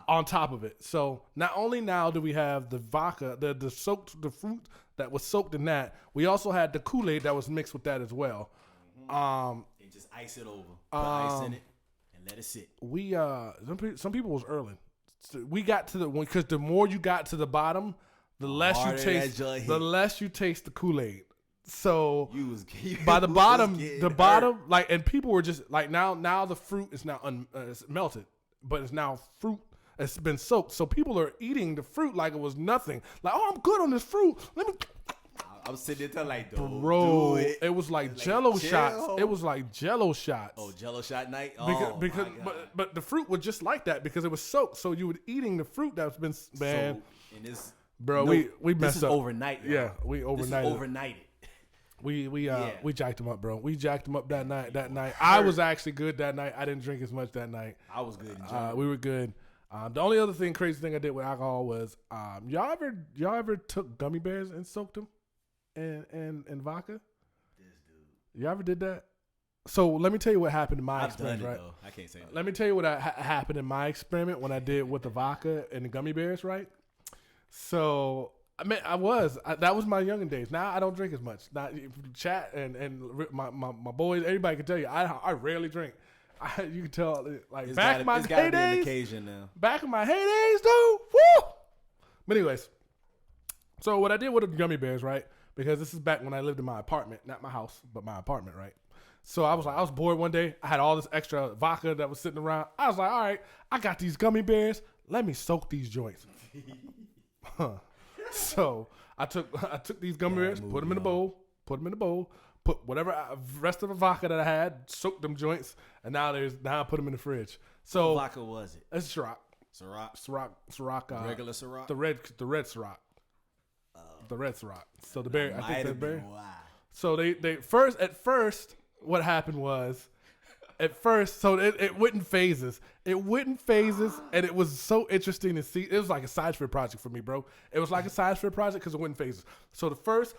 S1: on top of it. So not only now do we have the vodka, the fruit that was soaked in that, we also had the Kool-Aid that was mixed with that as well.
S2: And just ice it over. Put ice in it and let it sit.
S1: We some people was early. So we got to because the more you got to the bottom, the less you taste the Kool-Aid. So by the bottom, like, and people were just like, now the fruit is now it's melted, but it's now fruit. It's been soaked, so people are eating the fruit like it was nothing. Like, oh, I'm good on this fruit. Let me.
S2: I was sitting there like,
S1: bro, it was like Jello shots. It was like Jello shots.
S2: Oh, Jello shot night.
S1: Because but the fruit was just like that because it was soaked. So you were eating the fruit that's been Bro, we messed
S2: this is
S1: up
S2: overnight. Yo.
S1: Yeah, we overnighted.
S2: This is overnighted.
S1: We jacked them up, bro. We jacked them up that night. I was actually good that night. I didn't drink as much that night.
S2: I was good.
S1: We were good. The only other crazy thing I did with alcohol was, y'all ever took gummy bears and soaked them in vodka?
S2: This dude.
S1: Y'all ever did that? So let me tell you what happened in my experiment.
S2: Done it,
S1: right?
S2: though. I can't say that.
S1: Let me tell you what happened in my experiment when I did with the vodka and the gummy bears, right? So that was my youngin' days. Now I don't drink as much. Now chat and my boys, everybody can tell you I rarely drink. You can tell, like, back in my heydays. Back in my heydays, dude. Woo! But anyways, so what I did with the gummy bears, right? Because this is back when I lived in my apartment, not my house, but my apartment, right? So I was bored one day. I had all this extra vodka that was sitting around. I was like, all right, I got these gummy bears. Let me soak these joints. So I took these gummy bears, put them in a bowl, put whatever rest of the vodka that I had, soaked them joints, and now I put them in the fridge. So
S2: what vodka was it?
S1: It's Ciroc.
S2: Ciroc. Regular Ciroc.
S1: The red Ciroc. The red Ciroc. So the berry. I think the berry. So they first what happened was. So it went in phases. And it was so interesting to see. It was like a science fair project for me, bro. It was like a science fair project because it went in phases. So the first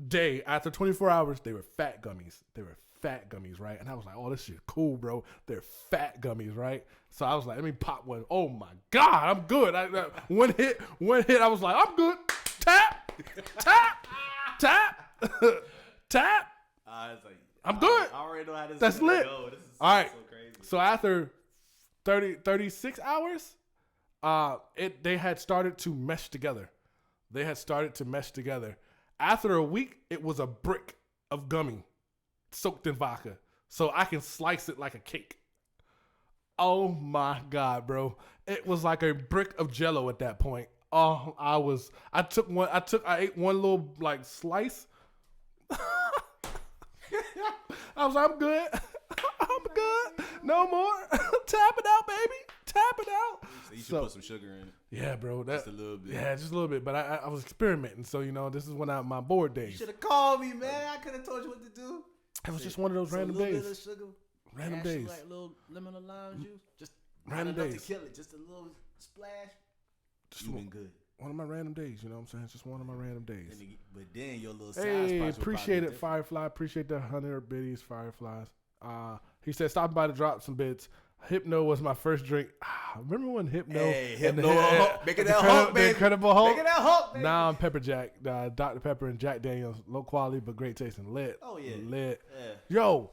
S1: day, after 24 hours, they were fat gummies. Right? And I was like, oh, this shit cool, bro. They're fat gummies, right? So I was like, let me pop one. Oh, my God, I'm good. One hit, I was like, I'm good. Tap. I'm good.
S2: I already know how this
S1: That's lit.
S2: Go. This is
S1: all right.
S2: So crazy.
S1: So after 36 hours, they had started to mesh together. After a week, it was a brick of gummy soaked in vodka. So I can slice it like a cake. Oh my God, bro. It was like a brick of Jello at that point. Oh, I ate one little like slice. I was like, I'm good. No more. Tap it out, baby. Tap it out.
S2: So you should put some sugar in it.
S1: Yeah, bro.
S2: Just a little bit.
S1: Yeah, just a little bit. But I was experimenting. So, this is when my board days.
S2: You should have called me, man. I could have told you what to do.
S1: It was just one of those random days.
S2: A little bit of sugar.
S1: Random days.
S2: Like a little lemon or lime juice. Just
S1: random
S2: days.
S1: To
S2: kill it. Just a little splash. You've been good.
S1: One of my random days, you know what I'm saying? It's just one of my random days.
S2: But then your little size.
S1: Hey, appreciate it, Firefly. Appreciate the 100 biddies, Fireflies. He said, stopping by to drop some bits. Hypno was my first drink. Remember when Hypno?
S2: Hey, Hypno. Making that Hulk, baby.
S1: The Incredible Hulk.
S2: Making that Hulk, baby.
S1: Now I'm Pepper Jack. Dr. Pepper and Jack Daniels. Low quality, but great taste and lit.
S2: Oh, yeah.
S1: Lit.
S2: Yeah.
S1: Yo,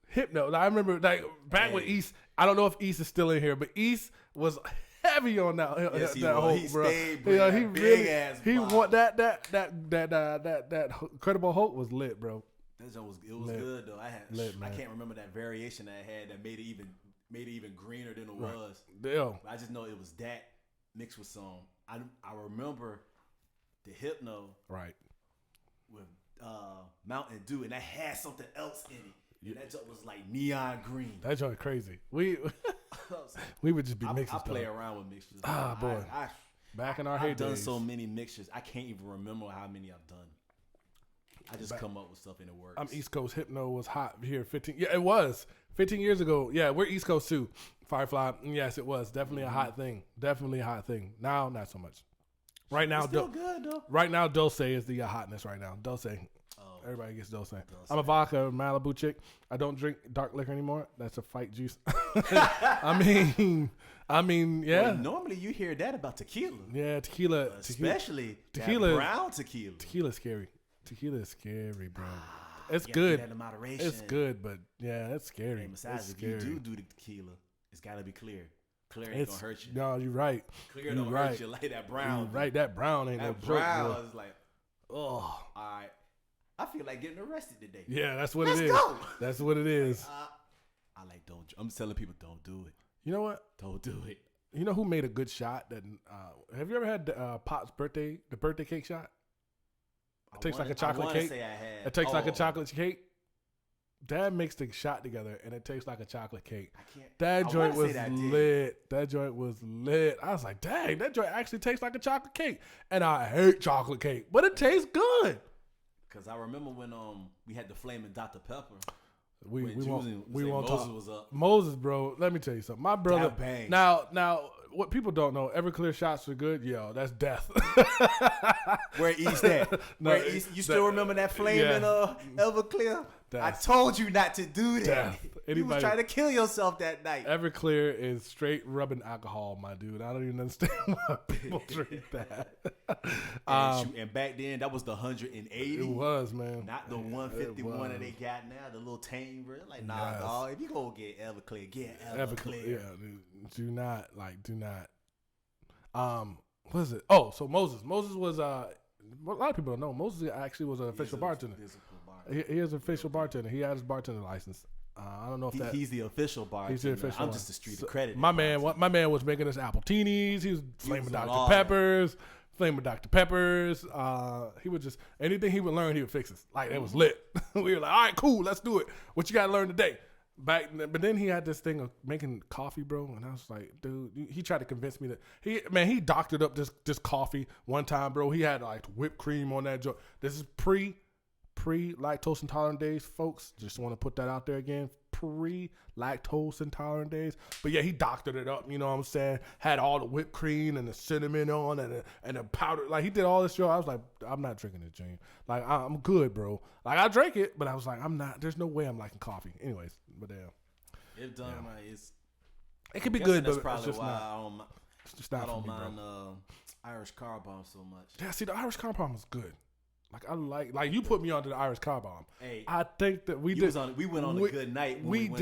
S1: Hypno. I remember back when East, I don't know if East is still in here, but East was heavy on that.
S2: Yes,
S1: that
S2: Hulk,
S1: he bro.
S2: Stayed, bro.
S1: He
S2: big
S1: really,
S2: ass
S1: he want that Incredible Hulk was lit, bro.
S2: It was good though. I can't remember that variation I had that made it even greener than it was.
S1: Yeah.
S2: I just know it was that mixed with some. I remember the Hypno
S1: right
S2: with Mountain Dew, and that had something else in it. And that joint was like neon green.
S1: That joint crazy. We would just be mixing.
S2: I play around with mixtures.
S1: Boy. Back in our
S2: I've
S1: heydays.
S2: done so many mixtures. I can't even remember how many I've done. I just come up with stuff and it works.
S1: I'm East Coast. Hypno was hot here 15. Yeah, it was 15 years ago. Yeah, we're East Coast too. Firefly. Yes, it was definitely a hot thing. Definitely a hot thing. Now, not so much. Right now,
S2: it's still good though.
S1: Right now, Dulce is the hotness. Right now, Dulce. Everybody gets Dulce. I'm a vodka Malibu chick. I don't drink dark liquor anymore. That's a fight juice. I mean, yeah.
S2: Well, normally you hear that about tequila.
S1: Yeah, tequila.
S2: Especially
S1: tequila.
S2: That brown tequila.
S1: Tequila's scary. Tequila is scary, bro. It's good.
S2: Get that in moderation.
S1: It's good, but yeah, it's scary.
S2: And besides,
S1: if
S2: you do the tequila, it's got to be clear. Clear ain't gonna hurt you.
S1: No, you're right.
S2: Clear don't hurt you like that brown.
S1: You're right, that brown ain't
S2: that
S1: no
S2: brown
S1: joke,
S2: is like, oh, all right. I feel like getting arrested today.
S1: Yeah, that's what
S2: Let's
S1: it is.
S2: go.
S1: That's what it is.
S2: I'm telling people don't do it.
S1: You know what?
S2: Don't do it.
S1: You know who made a good shot? That have you ever had Pop's birthday cake shot? It tastes like a chocolate cake. It tastes like a chocolate cake. Dad makes the shot together and it tastes like a chocolate cake. That joint was lit. That joint was lit. I was like, dang, that joint actually tastes like a chocolate cake. And I hate chocolate cake, but it tastes good.
S2: Cause I remember when we had the flaming Dr. Pepper.
S1: We won't
S2: Moses
S1: talk.
S2: was up.
S1: Moses, bro. Let me tell you something. My brother. Now, what people don't know, Everclear shots are good. Yo, that's death.
S2: Where East at? You still remember that flaming Everclear? I told you not to do that. You was trying to kill yourself that night.
S1: Everclear is straight rubbing alcohol, my dude. I don't even understand why people drink that.
S2: And back then, that was the 180.
S1: It was, man.
S2: Not the 151 that they got now, the little tame version. Like, nah, dog. If you go get Everclear, get Everclear.
S1: Yeah, dude. Do not. What is it? Oh, so Moses was a lot of people don't know. Moses actually was an official bartender. He is an official bartender. He had his bartender license. I don't know if
S2: he's the official bartender.
S1: He's the official.
S2: I'm just the street accredited.
S1: My man was making us appletinis. He was flaming Dr. Peppers. He would just anything he would learn, he would fix us. Like it was lit. We were like, all right, cool, let's do it. What you got to learn today? But then he had this thing of making coffee, bro, and I was like, dude, he tried to convince me that he doctored up this coffee one time, bro. He had like whipped cream on that joint. This is pre lactose intolerant days, folks. Just want to put that out there again. Pre lactose intolerant days. But yeah, he doctored it up. You know what I'm saying? Had all the whipped cream and the cinnamon on and the powder. Like he did all this shit. I was like, I'm not drinking this, Jane. Like I'm good, bro. Like I drank it, but I was like, I'm not. There's no way I'm liking coffee. Anyways, but
S2: if done right,
S1: it could be good,
S2: that's
S1: but
S2: probably
S1: it's just
S2: why
S1: not. It's just not
S2: I don't
S1: for me,
S2: mind
S1: bro.
S2: Irish car bomb so much.
S1: Yeah, see, the Irish car bomb was good. Like I like you put me onto the Irish car bomb.
S2: Hey,
S1: I think that we went on
S2: a good night.
S1: What's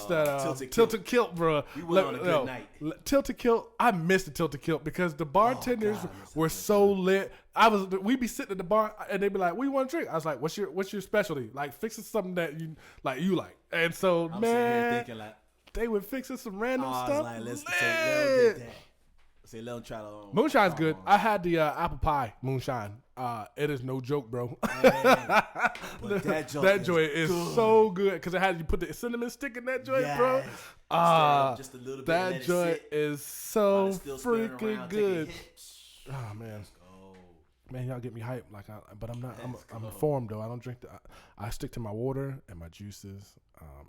S1: that?
S2: Tilted
S1: Kilt, bro.
S2: We went on a good night.
S1: Tilted Kilt. I missed the Tilted Kilt because the bartenders were so lit. We'd be sitting at the bar and they'd be like, "What do you want to drink?" I was like, "What's your specialty? Like, fix us something that you like." And so,
S2: I'm
S1: man,
S2: thinking like
S1: they would fix us some random stuff.
S2: Like, let's get that. Say, let them try to.
S1: Moonshine's good. I had the apple pie moonshine. It is no joke, bro.
S2: But that joint
S1: is so good because it had you put the cinnamon stick in that joint, bro.
S2: Just a little bit.
S1: That joint is so freaking good. Oh man, man, y'all get me hyped. But I'm not. I'm informed though. I don't drink I stick to my water and my juices,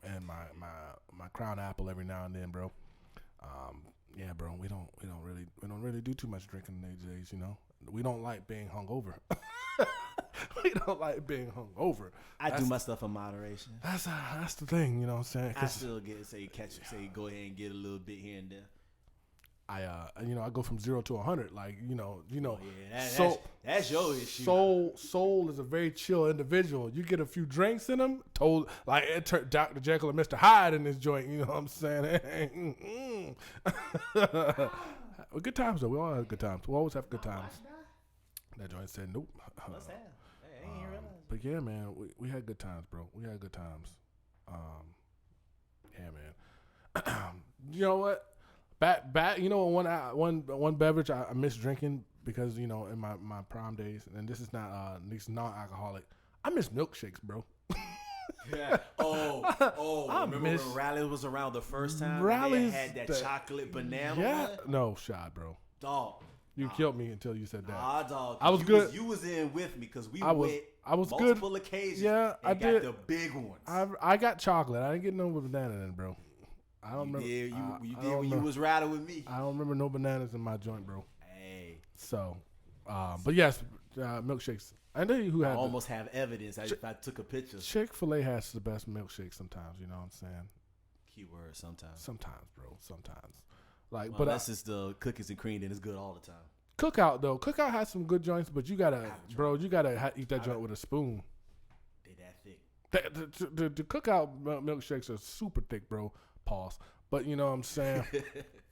S1: and my Crown Apple every now and then, bro. Yeah, bro, we don't really do too much drinking these days, you know. We don't like being hungover.
S2: I do my stuff in moderation.
S1: That's the thing, you know what I'm saying?
S2: I still go ahead and get a little bit here and there.
S1: I go from 0 to 100, like
S2: that's your issue.
S1: Soul is a very chill individual. You get a few drinks in him, Dr. Jekyll and Mr. Hyde in this joint. You know what I'm saying? Good times though. We all have good times. We always have good times. That joint said nope.
S2: Must have. Hey, I ain't realize.
S1: But yeah, man, we had good times, bro. We had good times. Yeah, man. You know what? Back, you know, one beverage I miss drinking because, you know, in my prime days, and this is not non-alcoholic. I miss milkshakes, bro.
S2: Yeah. Remember when Rallies was around the first time? Rallies had that chocolate banana.
S1: Yeah. No shot, bro.
S2: Dog.
S1: You killed me until you said that.
S2: Nah, dog.
S1: I was good.
S2: You was in with me because we
S1: I was
S2: multiple
S1: good.
S2: occasions.
S1: Yeah,
S2: and
S1: I
S2: got
S1: did.
S2: the big ones.
S1: I got chocolate. I didn't get no banana in, bro. I don't remember.
S2: You did when you was riding with me.
S1: I don't remember no bananas in my joint, bro.
S2: Hey.
S1: So, but yes, milkshakes. I know who had.
S2: I almost have evidence if I took a picture.
S1: Chick-fil-A has the best milkshake sometimes. You know what I'm saying?
S2: Keyword sometimes.
S1: Sometimes, bro. Sometimes. Like,
S2: well,
S1: but
S2: unless it's the cookies and cream, then it's good all the time.
S1: Cookout though, Cookout has some good joints, but you gotta eat that joint with a spoon.
S2: They that thick.
S1: The Cookout milkshakes are super thick, bro. Pause. But you know what I'm saying?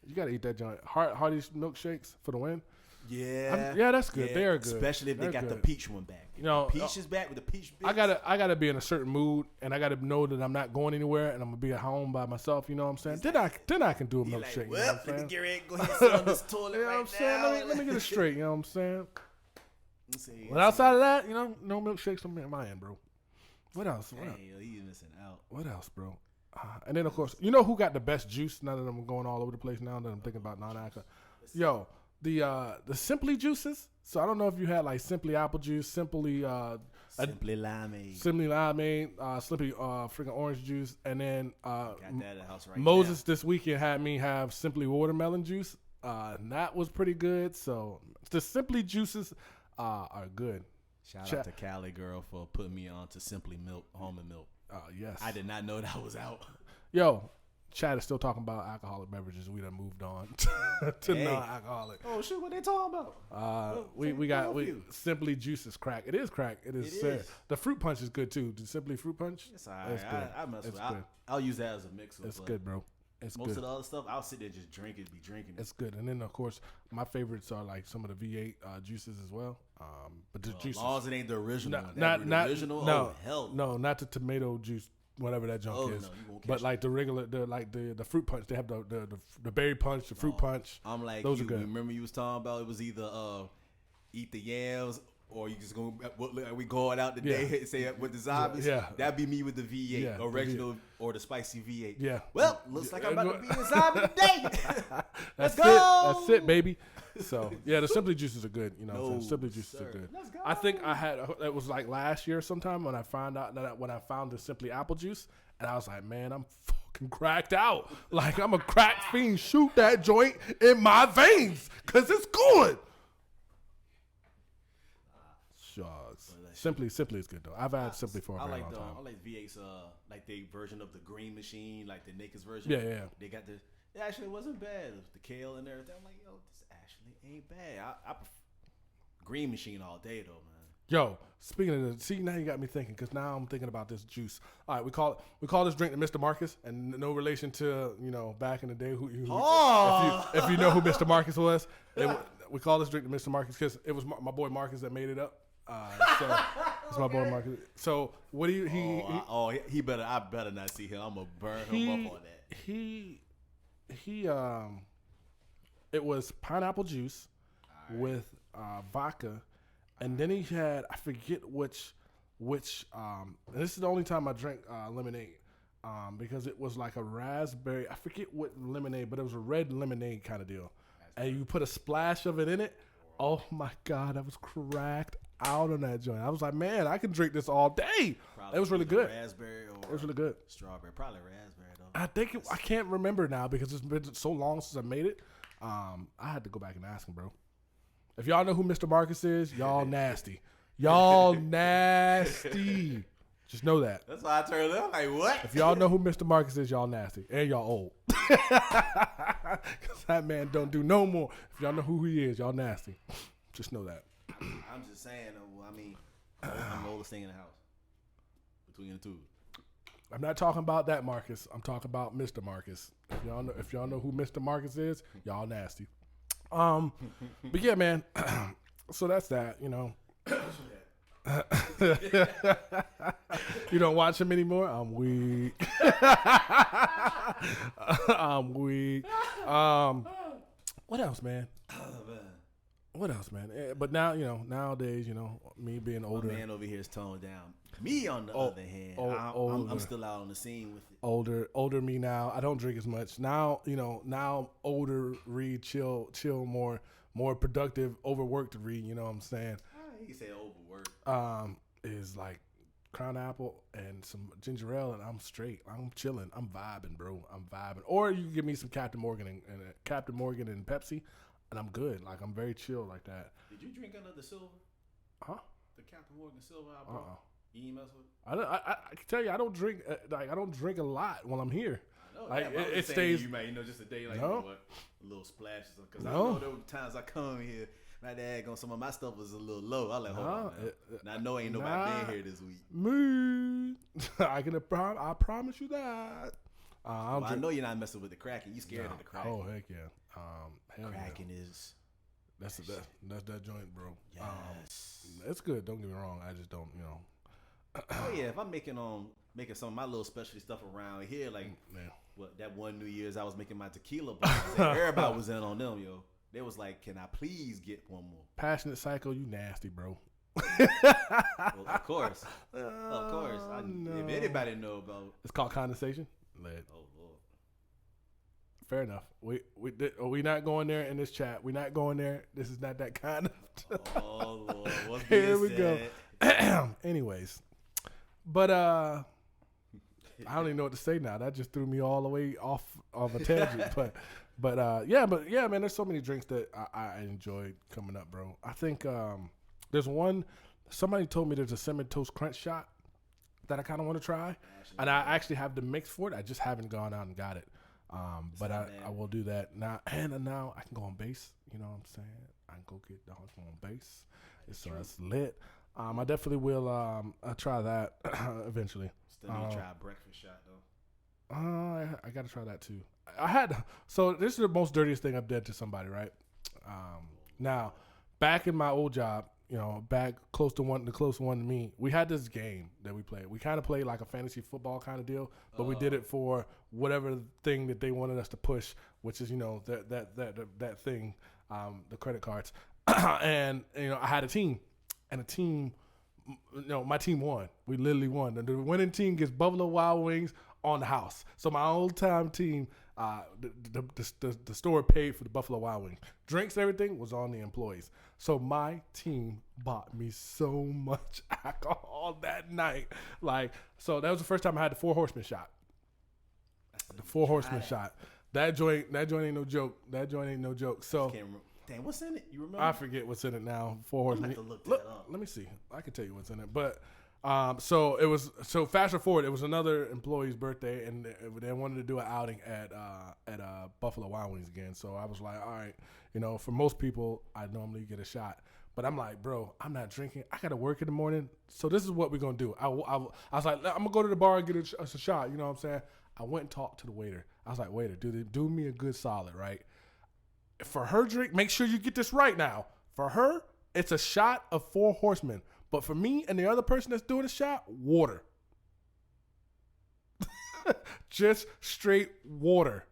S1: You gotta eat that joint. Hardee's milkshakes for the win.
S2: Yeah,
S1: that's good.
S2: Yeah.
S1: They're good,
S2: especially if they got
S1: good.
S2: The peach one back.
S1: You know,
S2: peach is back with the peach. Bits.
S1: I gotta be in a certain mood, and I gotta know that I'm not going anywhere, and I'm gonna be at home by myself. You know what I'm saying? Then I can do a milkshake.
S2: Like,
S1: you know what I'm
S2: let me
S1: saying?
S2: get ready, go ahead and sit on this toilet
S1: you know what I'm saying?
S2: now.
S1: Let me get it straight. You know what I'm saying?
S2: Let's
S1: But outside of that, you know, no milkshakes on my end, bro. What else?
S2: He's missing out.
S1: What else, bro? And then of course, you know who got the best juice? Now that I'm going all over the place, now that I'm thinking about non-alcohol. Yo, the Simply juices. So I don't know if you had like Simply apple juice, Simply
S2: limeade,
S1: Simply freaking orange juice, and then
S2: got that at the house right
S1: Moses now. This weekend had me have Simply watermelon juice. And that was pretty good. So the Simply juices are good.
S2: Shout out to Cali girl for putting me on to Simply Milk, almond milk.
S1: Yes.
S2: I did not know that was out.
S1: Yo, Chad is still talking about alcoholic beverages. We done moved on to non-alcoholic.
S2: Oh shit, what they talking about?
S1: We Simply Juice is crack. It is crack. It is. The fruit punch is good too. The Simply fruit punch.
S2: It's all right. I mess with it. I'll use that as a mixer.
S1: It's good, bro. It's
S2: most
S1: good.
S2: of the other stuff, I'll sit there and just drink it, be drinking it.
S1: It's good. And then of course, my favorites are like some of the V8 juices as well. But the juices,
S2: as long as it ain't the original,
S1: not
S2: the original.
S1: No,
S2: oh hell,
S1: no, not the tomato juice. Whatever that junk is,
S2: no, you won't catch
S1: but like the regular, the fruit punch. They have the berry punch, the fruit punch.
S2: I'm like,
S1: those are good.
S2: Remember you was talking about it was either eat the yams or you just gonna we going out today and say with the zombies.
S1: Yeah,
S2: that'd be me with the V8 original or the spicy V8.
S1: Yeah.
S2: Well, looks like I'm about to be a zombie today.
S1: Let's go. That's it, baby. So yeah, the Simply juices are good. You know, Simply juices are good.
S2: Let's go.
S1: I think it was like last year sometime when I found the Simply apple juice, and I was like, man, I'm fucking cracked out. Like I'm a crack fiend. Shoot that joint in my veins, cause it's good. Shucks. Simply is good though. I've had Simply for a very long time.
S2: I like V8's like the version of the green machine, like the Naked version.
S1: Yeah.
S2: They got it actually wasn't bad. The kale and everything. I'm like, yo, this actually ain't bad. I prefer green machine all day though, man.
S1: Yo, speaking of see, now you got me thinking, because now I'm thinking about this juice. All right, we call this drink the Mr. Marcus, and no relation to, you know, back in the day if you know who Mr. Marcus was. We call this drink the Mr. Marcus because it was my boy Marcus that made it up. So it's my boy Marcus. So what do you
S2: he better I better not see him. I'm gonna burn him up on that.
S1: It was pineapple juice with vodka, and then he had, I forget which and this is the only time I drank lemonade, because it was like a raspberry, I forget what lemonade, but it was a red lemonade kind of deal, and you put a splash of it in it. Oh my God, I was cracked out on that joint. I was like, man, I can drink this all day. It was really good.
S2: Raspberry or
S1: it was really good.
S2: Strawberry, probably raspberry though.
S1: I think I can't remember now because it's been so long since I made it. I had to go back and ask him, bro. If y'all know who Mr. Marcus is, y'all nasty. Y'all nasty. Just know that.
S2: That's why I turned up. Like, what?
S1: If y'all know who Mr. Marcus is, y'all nasty. And y'all old. Because that man don't do no more. If y'all know who he is, y'all nasty. Just know that.
S2: I'm just saying, I mean, I'm the oldest thing in the house. Between the two.
S1: I'm not talking about that Marcus. I'm talking about Mr. Marcus. If y'all know who Mr. Marcus is, y'all nasty. But yeah, man. So that's that, you know. You don't watch him anymore? I'm weak. I'm weak. What else, man? What else, man? But now, you know, nowadays, you know, me being older.
S2: My man over here is toned down. Me, on the other hand, I'm still out on the scene with it.
S1: Older me now. I don't drink as much. Now, you know, now older, read, chill more. more productive, overworked read. You know what I'm saying?
S2: You say overworked.
S1: Is like Crown Apple and some ginger ale, and I'm straight. I'm chilling. I'm vibing, bro. I'm vibing. Or you can give me some Captain Morgan and Captain Morgan and Pepsi, and I'm good. Like I'm very chill like that.
S2: Did you drink another silver?
S1: Huh?
S2: The Captain Morgan silver I brought. You ain't mess with it?
S1: I can tell you, I don't drink. Like I don't drink a lot while I'm here.
S2: I know.
S1: Like
S2: yeah,
S1: it stays.
S2: You might, just a day like
S1: No.
S2: what, a little splash or something. Because
S1: No.
S2: I know there were times I come here. My dad on some of my stuff was a little low. I like, hold on, man. And I know ain't nobody been here this week.
S1: Me, I promise you that.
S2: I know you're not messing with the Kraken. You scared of the Kraken?
S1: Oh heck yeah.
S2: Kraken is.
S1: That's that joint, bro.
S2: Yes.
S1: It's good. Don't get me wrong. I just don't,
S2: Oh yeah, if I'm making some of my little specialty stuff around here, like that one New Year's I was making my tequila bottles, and everybody was in on them, yo. They was like, "Can I please get one more?"
S1: Passionate Psycho, you nasty, bro.
S2: Well, of course.
S1: No.
S2: If anybody know about,
S1: it's called condensation. Lead.
S2: Oh Lord.
S1: Fair enough. We not going there in this chat. We not going there. This is not that kind of.
S2: Oh Lord. What's
S1: Here we
S2: said?
S1: go. Anyways, but I don't even know what to say now. That just threw me all the way off a tangent. but yeah, man. There's so many drinks that I enjoyed coming up, bro. I think there's one. Somebody told me there's a cinnamon toast crunch shot that I kind of want to try, and I actually have the mix for it. I just haven't gone out and got it. But I will do that now. And now I can go on base. You know what I'm saying? I can go get the Huntsman on base. So that's lit. I definitely will I'll try that eventually.
S2: Still need to try a breakfast shot though.
S1: I got to try that too. So this is the most dirtiest thing I've done to somebody, right? Now, back in my old job, back the closest one to me, we had this game that we played. We kind of played like a fantasy football kind of deal, but we did it for whatever thing that they wanted us to push, which is that thing, the credit cards. And I had a team, and my team won. We literally won. And the winning team gets Buffalo Wild Wings on the house. So my old time team, the store paid for the Buffalo Wild Wings. Drinks, everything was on the employees. So my team bought me so much alcohol that night. So that was the first time I had the 4 Horsemen shot. The 4 Horsemen shot. That joint ain't no joke. So
S2: damn, what's in it? You remember?
S1: I forget what's in it now. 4 Horsemen.
S2: I'm gonna have to look that up.
S1: Let me see. I can tell you what's in it. But so fast forward, it was another employee's birthday, and they wanted to do an outing at Buffalo Wild Wings again. So I was like, all right, for most people, I normally get a shot, but I'm like, bro, I'm not drinking. I got to work in the morning, so this is what we're gonna do. I was like, I'm gonna go to the bar and get a shot. You know what I'm saying? I went and talked to the waiter. I was like, waiter, do me a good solid, right? For her drink, make sure you get this right now. For her, it's a shot of 4 Horsemen. But for me and the other person that's doing the shot, water. Just straight water.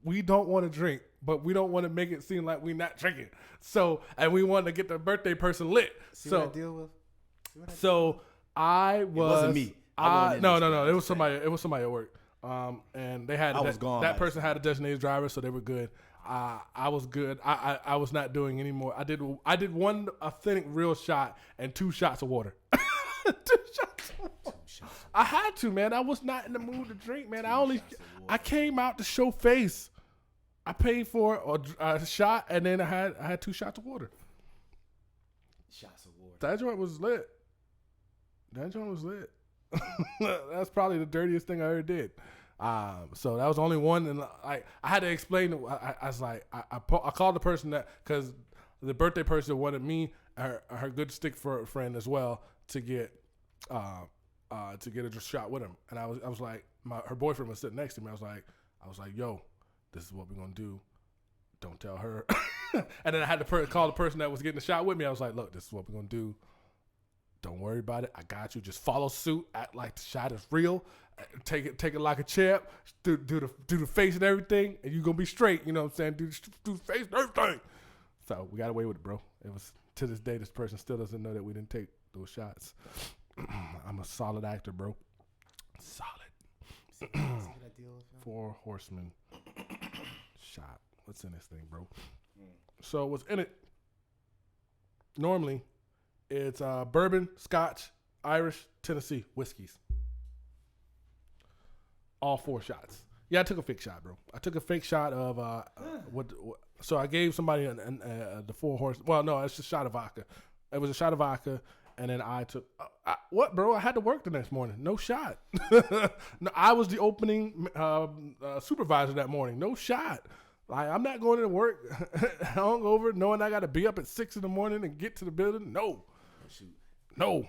S1: We don't want to drink, but we don't want to make it seem like we're not drinking. So, and we want to get the birthday person lit.
S2: See what I deal with?
S1: So I was.
S2: It wasn't me.
S1: No. It was somebody. It was somebody at work. And they had.
S2: I was gone.
S1: That person had a designated driver, so they were good. I was good. I was not doing any more. I did one authentic real shot and 2 shots of water. 2 shots of water. I had to, man. I was not in the mood to drink, man. I came out to show face. I paid for a shot, and then I had 2 shots of water.
S2: Shots of water.
S1: That joint was lit. That's probably the dirtiest thing I ever did. So that was only one, and I had to explain. I was like, I called the person that, because the birthday person wanted me, her good stick for a friend as well, to get a shot with him, and I was like, her boyfriend was sitting next to me. I was like, yo, this is what we're gonna do. Don't tell her. And then I had to call the person that was getting the shot with me. I was like, look, this is what we're gonna do. Don't worry about it. I got you. Just follow suit. Act like the shot is real. Take it like a champ. Do the face and everything, and you're gonna be straight. You know what I'm saying? Do the face and everything. So we got away with it, bro. It was, to this day, this person still doesn't know that we didn't take those shots. I'm a solid actor, bro. Solid.
S2: See what I deal with?
S1: 4 Horsemen shot. What's in this thing, bro? So what's in it? Normally, it's bourbon, Scotch, Irish, Tennessee whiskeys. All 4 shots. Yeah, I took a fake shot, bro. I took a fake shot of what. So I gave somebody the 4 horse. Well, no, it's a shot of vodka. It was a shot of vodka, and then I took what, bro? I had to work the next morning. No shot. No, I was the opening supervisor that morning. No shot. Like, I'm not going to work hungover, knowing I got to be up at 6 a.m. and get to the building. No.
S2: Oh, shoot.
S1: No.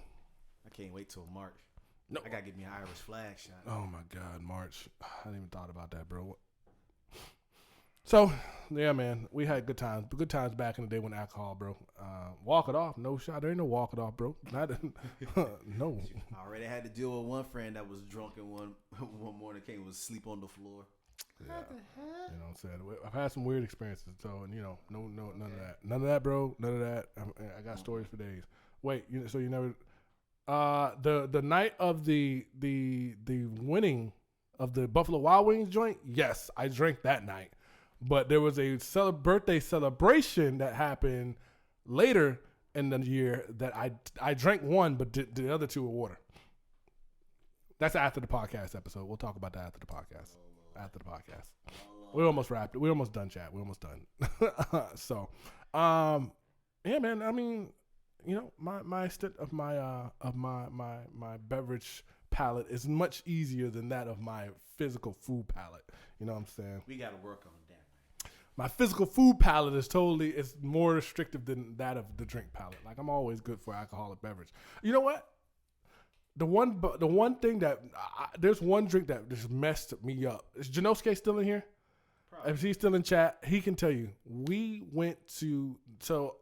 S2: I can't wait till March.
S1: No.
S2: I got to get me an Irish flag shot.
S1: Oh, my God, March. I hadn't even thought about that, bro. So, yeah, man, we had good times. Good times back in the day when alcohol, bro. Walk it off. No shot. There ain't no walk it off, bro. Not, no.
S2: I already had to deal with one friend that was drunk and one morning came and was asleep on the floor.
S1: Yeah. What the heck? You know what I'm saying? I've had some weird experiences, so, and, none of that. None of that, bro. None of that. I got stories for days. Wait, so you never... the night of the winning of the Buffalo Wild Wings joint, yes, I drank that night. But there was a birthday celebration that happened later in the year that I drank one, but the other 2 were water. That's after the podcast episode. We'll talk about that after the podcast. We almost wrapped it. We almost done, chat. We almost done. So, yeah, man. I mean, my stint of my beverage palate is much easier than that of my physical food palate. You know what I'm saying?
S2: We got to work on that, man.
S1: My physical food palate is more restrictive than that of the drink palate. Like, I'm always good for alcoholic beverage. You know what? The one thing that there's one drink that just messed me up. Is Janosuke still in here? Probably. If he's still in chat, he can tell you. We went to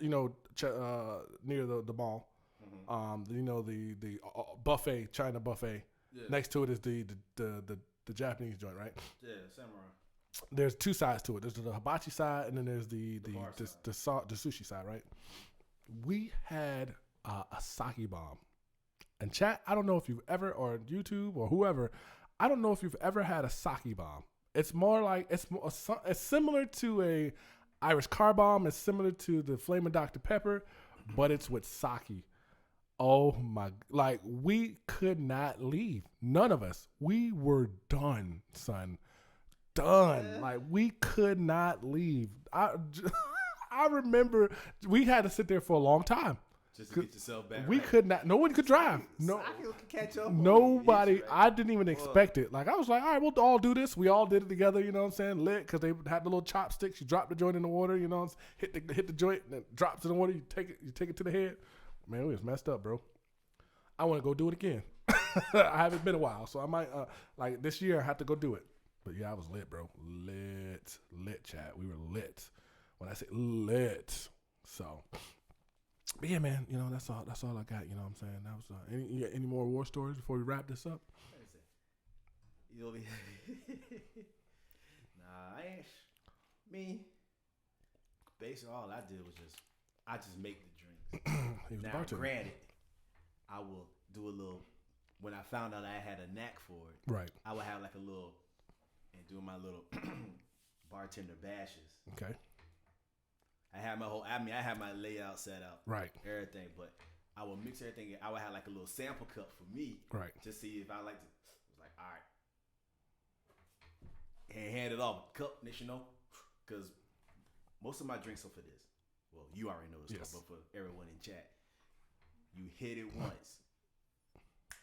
S1: near the mall. Mm-hmm. The buffet, China buffet. Yeah. Next to it is the Japanese joint, right?
S2: Yeah, samurai.
S1: There's 2 sides to it. There's the hibachi side, and then there's the sushi side, right? We had a sake bomb. And chat, I don't know if you've ever, or YouTube or whoever, I don't know if you've ever had a sake bomb. It's more like it's similar to a Irish car bomb. It's similar to the Flamin' Dr. Pepper, but it's with sake. Oh my! Like, we could not leave. None of us. We were done, son. Done. Like, we could not leave. I remember we had to sit there for a long time.
S2: Just to get yourself back.
S1: We could not. No one could drive. No,
S2: catch up.
S1: Nobody. I didn't even expect it. Like, I was like, all right, we'll all do this. We all did it together. You know what I'm saying? Lit, because they had the little chopsticks. You drop the joint in the water. You know, hit the joint, and it drops in the water. You take it to the head. Man, we was messed up, bro. I want to go do it again. I haven't been a while, so I might like this year I have to go do it. But yeah, I was lit, bro. Lit, chat. We were lit. When I say lit, so. But yeah, man, that's all I got. You know what I'm saying? That was any more war stories before we wrap this up?
S2: Nah, I ain't. Me, basically all I did was I just make the drinks. Now, granted, I will do a little. When I found out I had a knack for it,
S1: right?
S2: I would have like a little and do my little bartender bashes.
S1: Okay.
S2: I had my layout set out,
S1: right?
S2: Everything, but I would mix everything. I would have like a little sample cup for me,
S1: right?
S2: Just see if I like to. It was like, all right, and hand it off cup, because most of my drinks are for this. Well, you already know this, but for everyone in chat, you hit it once,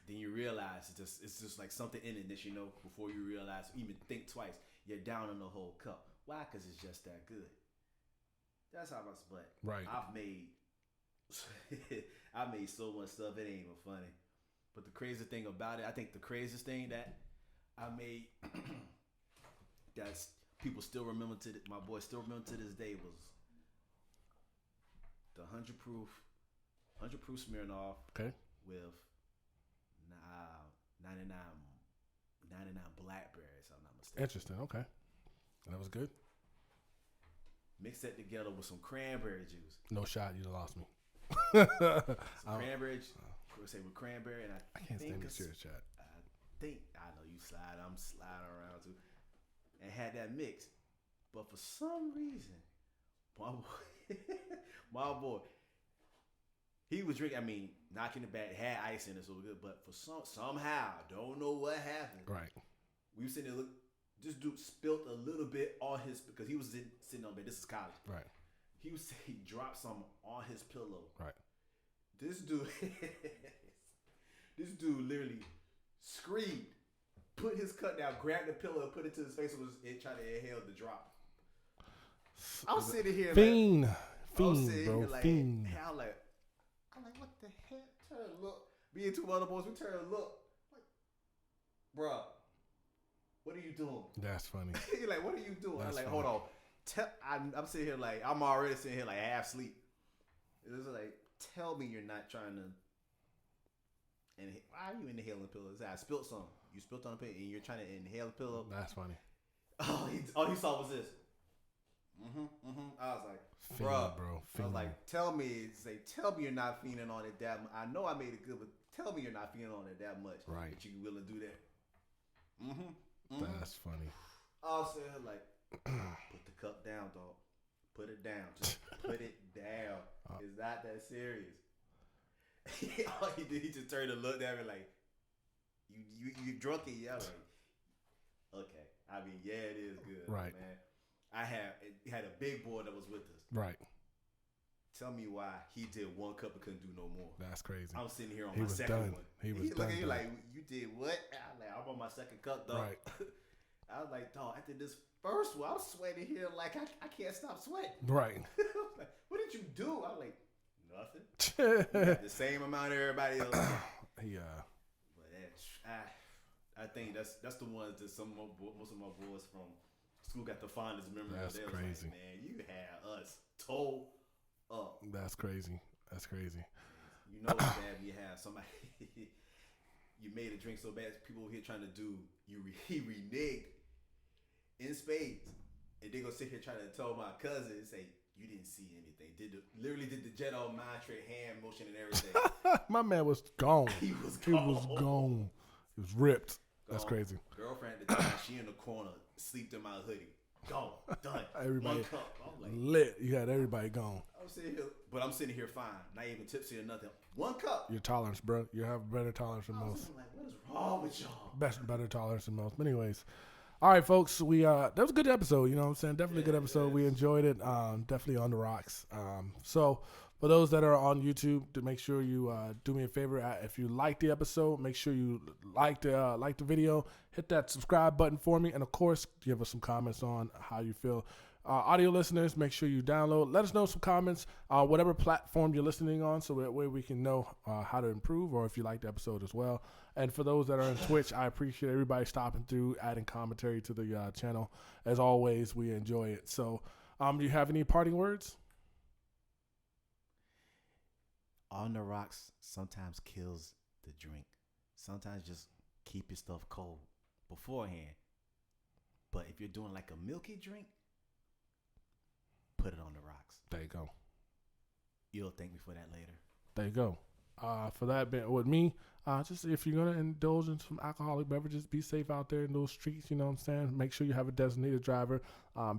S2: then you realize it's just like something in it that before you realize, even think twice, you're down in the whole cup. Why? Because it's just that good. That's how much, but
S1: right.
S2: I made so much stuff, it ain't even funny. But the crazy thing about it, I think the craziest thing that I made that's people still remember my boys still remember to this day was the 100 proof Smirnoff.
S1: Okay.
S2: With 99 blackberries, if I'm not mistaken.
S1: Interesting. Okay. That was good.
S2: Mix that together with some cranberry juice.
S1: No shot, you lost me.
S2: Cranberry juice. Say with cranberry, and I
S1: can't stand this serious chat.
S2: I know you slide. I'm sliding around too, and had that mix. But for some reason, My boy, my boy, he was drinking. I mean, knocking it back, had ice in it, so good. But for somehow, don't know what happened.
S1: Right.
S2: We were sitting there. Look, this dude spilled a little bit on his because he was sitting on bed. This is college.
S1: Right.
S2: He dropped some on his pillow.
S1: Right.
S2: This dude, literally screamed, put his cup down, grabbed the pillow, put it to his face, and was trying to inhale the drop. I was sitting here
S1: fiend,
S2: bro.
S1: fiend.
S2: I'm like, what the heck? Turn and look. Me and two other boys, we turn and look. Like, bruh, what are you doing?
S1: That's funny.
S2: You're like, what are you doing? I'm like,
S1: funny.
S2: hold on. I'm sitting here like, I'm already sitting here like half asleep. It's like, tell me you're not trying to. And why are you inhaling pillows? I spilled some. You spilled on a pillow and you're trying to inhale a pillow.
S1: That's funny.
S2: All he saw was this. I was like, bro. I was like, tell me you're not fiending on it that much. I know I made it good, but tell me you're not fiending on it that much.
S1: Right.
S2: That you willing to do that.
S1: That's funny.
S2: I was saying like, put the cup down, dog. Put it down. Just put it down. It's not that serious. All he did, he just turned and looked at me like, you drunk it? Yeah, like, okay. I mean, yeah, it is good,
S1: right,
S2: man. I had a big boy that was with us.
S1: Right.
S2: Tell me why he did one cup and couldn't do no more.
S1: That's crazy.
S2: I'm sitting here on my second one.
S1: He was
S2: looking
S1: done.
S2: at you like, you did what? I'm on my second cup, dog.
S1: Right.
S2: I was like, dog, after this first one, I'm sweating here like I can't stop sweating.
S1: Right.
S2: Like, what did you do? I'm like, nothing. The same amount of everybody else.
S1: Yeah.
S2: But I think that's the ones that most of my boys from school got the fondest memory of.
S1: That's crazy.
S2: Like, man, you had us toe up.
S1: That's crazy.
S2: You know it's bad when you have somebody you made a drink so bad people here trying to do he reneged in spades, and they gonna sit here trying to tell my cousin and say you didn't see anything. Literally did the Jedi mind trick, hand motion and everything.
S1: My man was gone.
S2: He was gone.
S1: He was ripped. That's crazy.
S2: Girlfriend at the time, she in the corner, sleeped in my hoodie. Gone. Done.
S1: Everybody
S2: one cup. I'm like,
S1: lit. You had everybody gone.
S2: I'm sitting here fine. Not even tipsy or nothing. One cup.
S1: Your tolerance, bro. You have better tolerance than most.
S2: Like, what is wrong with y'all?
S1: Better tolerance than most. But anyways. All right, folks. That was a good episode. You know what I'm saying? Definitely a good episode. We enjoyed it. Definitely on the rocks. So for those that are on YouTube, to make sure you do me a favor. If you like the episode, make sure you like the video. Hit that subscribe button for me, and of course, give us some comments on how you feel. Audio listeners, make sure you download. Let us know some comments, whatever platform you're listening on, so that way we can know how to improve, or if you like the episode as well. And for those that are on Twitch, I appreciate everybody stopping through, adding commentary to the channel. As always, we enjoy it. So, do you have any parting words?
S2: On the rocks sometimes kills the drink. Sometimes just keep your stuff cold beforehand. But if you're doing like a milky drink, put it on the rocks.
S1: There you go.
S2: You'll thank me for that later.
S1: There you go. For that, with me, just if you're going to indulge in some alcoholic beverages, be safe out there in those streets, you know what I'm saying? Make sure you have a designated driver.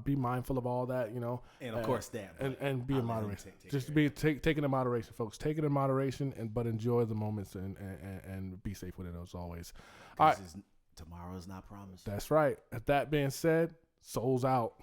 S1: Be mindful of all that, you know.
S2: And of course that.
S1: And be in moderation. Just be taking in moderation, folks. Take it in moderation, but enjoy the moments and be safe with it as always. All right.
S2: Tomorrow's not promised.
S1: That's right. With that being said, souls out.